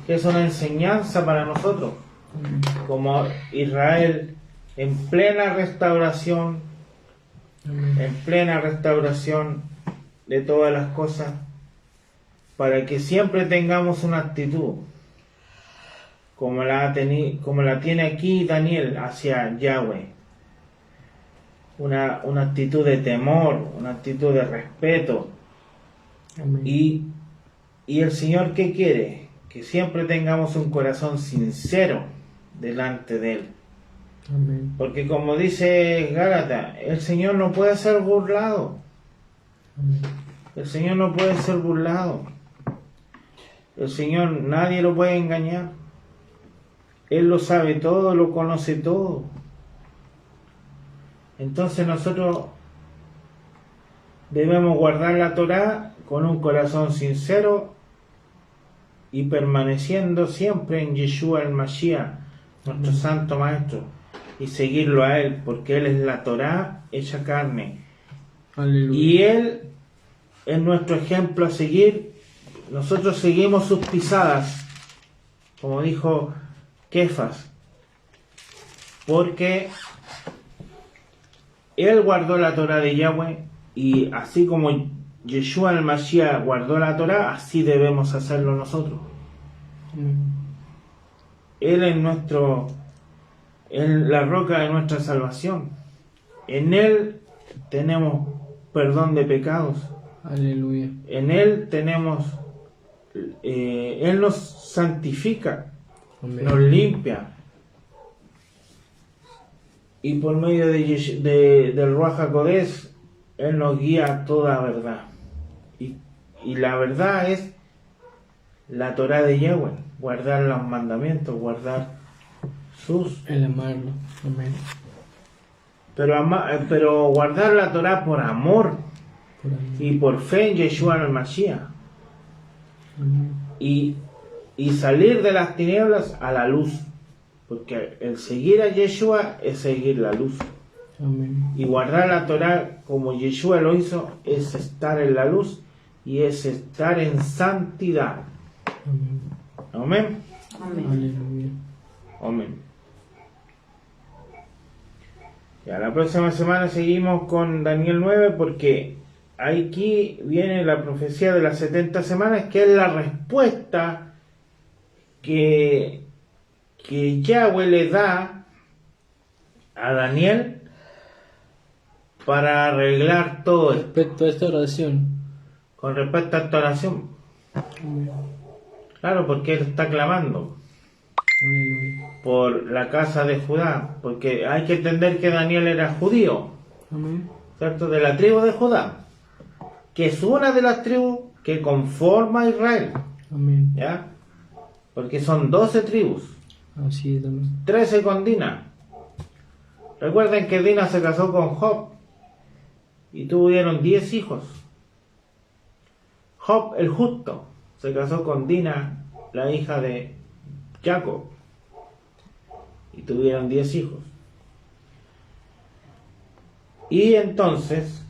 que es una enseñanza para nosotros, como Israel en plena restauración, en plena restauración de todas las cosas, para que siempre tengamos una actitud como la tiene aquí Daniel hacia Yahweh, una actitud de temor, una actitud de respeto. Amén. Y el Señor, ¿qué quiere? Que siempre tengamos un corazón sincero delante de Él. Amén. Porque como dice Gálatas, el Señor no puede ser burlado. Amén. El Señor no puede ser burlado. El Señor, nadie lo puede engañar. Él lo sabe todo, lo conoce todo. Entonces nosotros debemos guardar la Torá con un corazón sincero y permaneciendo siempre en Yeshua el Mashiach, nuestro Santo Maestro, y seguirlo a Él, porque Él es la Torá hecha carne. Aleluya. Y Él es nuestro ejemplo a seguir. Nosotros seguimos sus pisadas, como dijo Kefas, porque Él guardó la Torá de Yahweh, y así como Yeshua el Mashiach guardó la Torá, así debemos hacerlo nosotros. Él es la roca de nuestra salvación. En Él tenemos perdón de pecados. Aleluya. En Él tenemos, Él nos santifica, Amén. nos limpia. Y por medio del Ruach HaKodesh, Él nos guía a toda verdad. Y la verdad es la Torá de Yahweh, guardar los mandamientos, guardar sus... El amarlo. Amén. Pero guardar la Torá por amor Por amor. y por fe en Yeshua el Mashiach. Amén. Y salir de las tinieblas a la luz, porque el seguir a Yeshua es seguir la luz, Amén. y guardar la Torá como Yeshua lo hizo es estar en la luz y es estar en santidad. Amén. Amén. Amén. Aleluya. Amén. Ya la próxima semana seguimos con Daniel 9, porque aquí viene la profecía de las 70 semanas, que es la respuesta que Yahweh le da a Daniel para arreglar todo esto. Respecto a esta oración. Con respecto a esta oración, Amén. claro, porque él está clamando Aleluya. por la casa de Judá, porque hay que entender que Daniel era judío, Amén. ¿cierto? De la tribu de Judá, que es una de las tribus que conforma a Israel, Amén. ¿ya? Porque son 12 tribus, Así es, amén. 13 con Dina. Recuerden que Dina se casó con Job y tuvieron 10 hijos. Job el justo se casó con Dina, la hija de Jacob, y tuvieron 10 hijos. Y entonces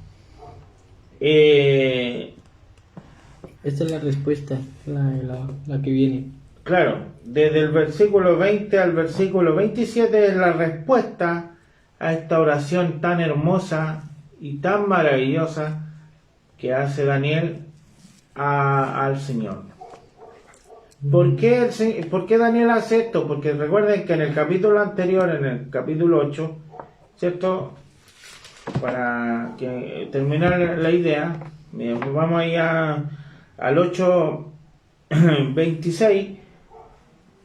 Esta es la respuesta, la que viene. claro, desde el versículo 20 al versículo 27 es la respuesta a esta oración tan hermosa y tan maravillosa que hace Daniel al Señor. ¿Por qué Daniel hace esto? Porque recuerden que en el capítulo anterior, en el capítulo 8, ¿cierto? Para que terminar la idea, vamos ahí al 8:26,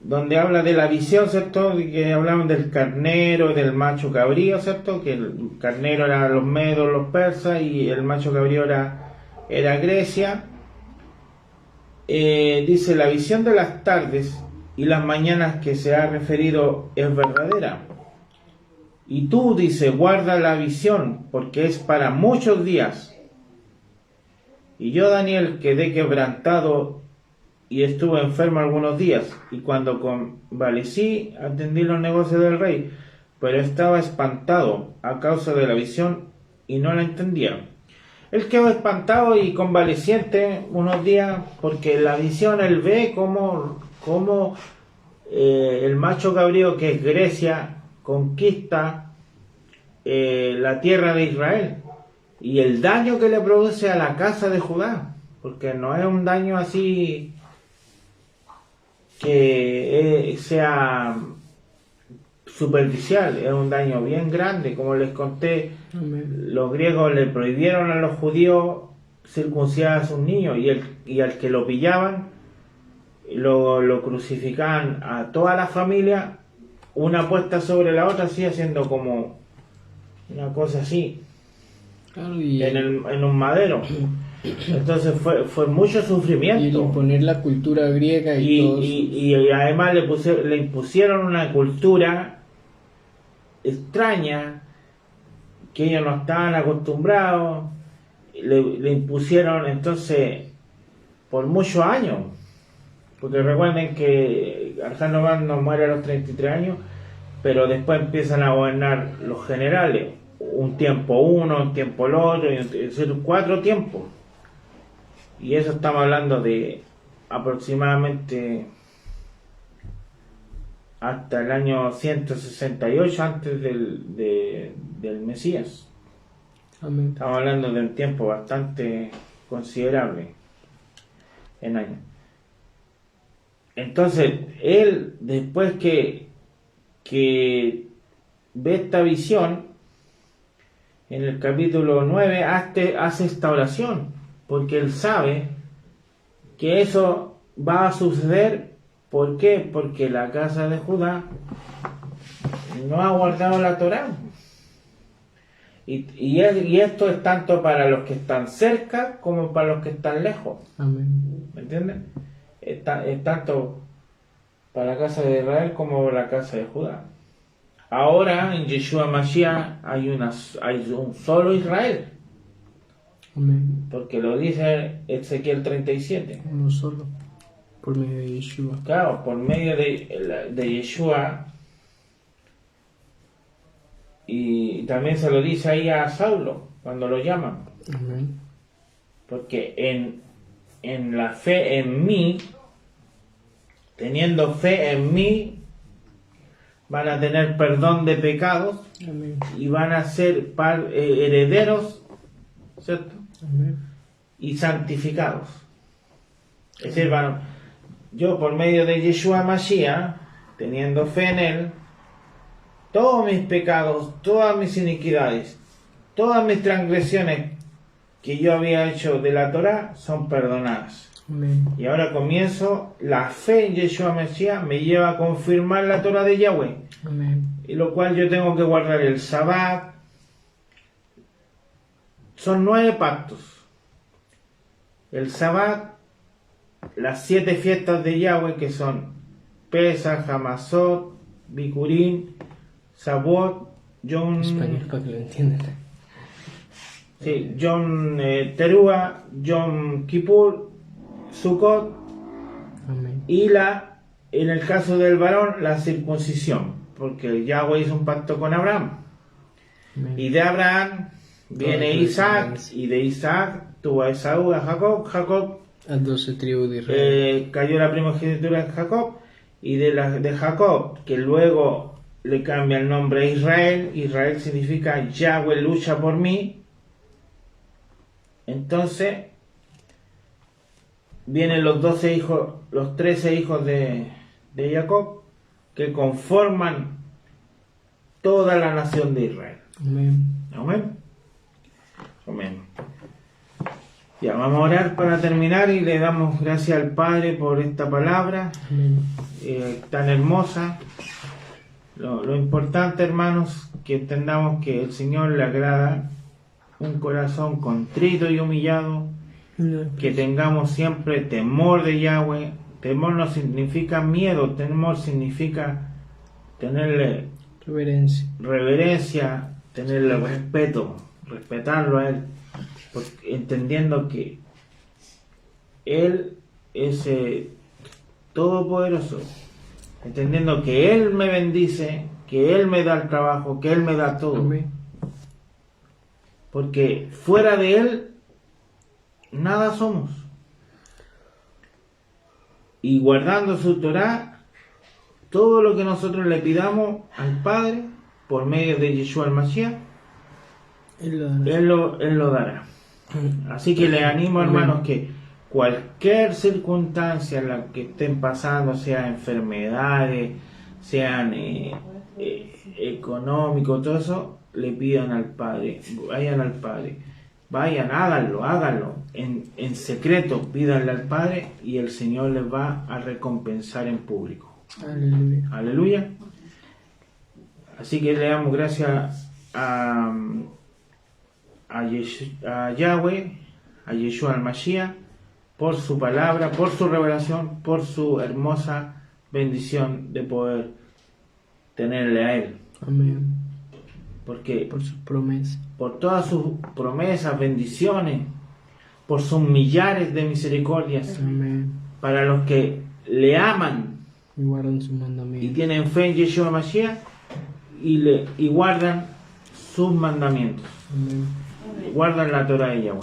donde habla de la visión, ¿cierto? De que hablaban del carnero, del macho cabrío, ¿cierto? Que el carnero era los medos, los persas, y el macho cabrío era Grecia. Dice, la visión de las tardes y las mañanas que se ha referido es verdadera. Y tú, dice, guarda la visión, porque es para muchos días. Y yo, Daniel, quedé quebrantado y estuve enfermo algunos días, y cuando convalecí, atendí los negocios del rey, pero estaba espantado a causa de la visión y no la entendía. Él quedó espantado y convaleciente unos días, porque la visión él ve como el macho cabrío, que es Grecia, conquista la tierra de Israel, y el daño que le produce a la casa de Judá, porque no es un daño así que sea superficial, es un daño bien grande. Como les conté, los griegos le prohibieron a los judíos circuncidar a sus niños, y al que lo pillaban lo crucificaban a toda la familia, una puesta sobre la otra, así, haciendo como una cosa así, Claro, y en un madero. Entonces fue mucho sufrimiento. y el imponer la cultura griega y todo eso. Y además le impusieron una cultura extraña que ellos no estaban acostumbrados. Le impusieron entonces por muchos años, porque recuerden que Alejandro Magno muere a los 33 años, pero después empiezan a gobernar los generales, un tiempo uno, un tiempo el otro, es decir, 4 tiempos. Y eso estamos hablando de aproximadamente hasta el año 168 antes del Mesías. Amén. Estamos hablando de un tiempo bastante considerable en años. Entonces, él, después que ve esta visión, en el capítulo 9 hace esta oración, porque él sabe que eso va a suceder. ¿Por qué? Porque la casa de Judá no ha guardado la Torá. Y esto es tanto para los que están cerca como para los que están lejos. Amén. ¿Me entienden? Es tanto para la casa de Israel como para la casa de Judá. Ahora en Yeshua Mashiach hay un solo Israel, Amén. porque lo dice Ezequiel 37. Uno solo, por medio de Yeshua. Claro, por medio de Yeshua. Y también se lo dice ahí a Saulo cuando lo llaman, Amén. porque en la fe en mí, teniendo fe en mí, van a tener perdón de pecados Amén. y van a ser herederos, ¿cierto? Amén. Y santificados. Es decir, yo por medio de Yeshua Mashiach, teniendo fe en él, todos mis pecados, todas mis iniquidades, todas mis transgresiones que yo había hecho de la Torá son perdonadas. Amén. Y ahora comienzo, la fe en Yeshua Mashiach me lleva a confirmar la Torá de Yahweh, Amén. y lo cual yo tengo que guardar el Sabbat. Son 9 pactos. El Sabbat, las 7 fiestas de Yahweh, que son Pesach, Hamazot, Bikurim, Shavuot, Yom Español para que lo entiendan. Teruah, Yom Kippur, Sukkot, Amén. y en el caso del varón, la circuncisión, porque Yahweh hizo un pacto con Abraham, Amén. y de Abraham viene Toda la Isaac, descendencia. y de Isaac tuvo a Esaú, a Jacob Las 12 tribus de Israel. Cayó la primogenitura de Jacob, y de Jacob, que luego le cambia el nombre a Israel. Israel significa Yahweh lucha por mí. Entonces vienen los 12 hijos, los 13 hijos de Jacob, que conforman toda la nación de Israel. Amén. Amén. Amén. Ya, vamos a orar para terminar y le damos gracias al Padre por esta palabra Amén. tan hermosa. Lo importante, hermanos, que entendamos que el Señor le agrada un corazón contrito y humillado, que tengamos siempre temor de Yahweh. Temor no significa miedo, temor significa tenerle reverencia, tenerle respeto, respetarlo a Él, entendiendo que Él es todopoderoso, entendiendo que Él me bendice, que Él me da el trabajo, que Él me da todo. Amén. Porque fuera de Él nada somos. Y guardando su Torah, todo lo que nosotros le pidamos al Padre por medio de Yeshua el Mashiach, Él lo dará. Así que les animo, hermanos, que cualquier circunstancia en la que estén pasando, sea enfermedades, sean económicos, todo eso, le pidan al Padre, vayan al Padre, vayan, háganlo, en secreto, pídanle al Padre y el Señor les va a recompensar en público. Aleluya. Aleluya. Así que le damos gracias a Yahweh, a Yeshua al Mashiach, por su palabra, por su revelación, por su hermosa bendición de poder tenerle a Él. Amén. Porque Por sus promesas. por todas sus promesas, bendiciones, por sus millares de misericordias, Amén. para los que le aman Y guardan sus y mandamientos. tienen fe en Yeshua Mashiach y guardan sus mandamientos, Amén. guardan la Torah de Yahweh.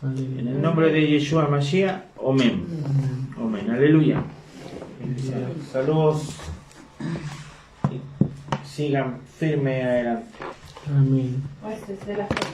En Aleluya. el nombre de Yeshua Mashiach, amén. Amén. Amén. Aleluya. Saludos. Y sigan firme adelante. Amén. Esa es la foto.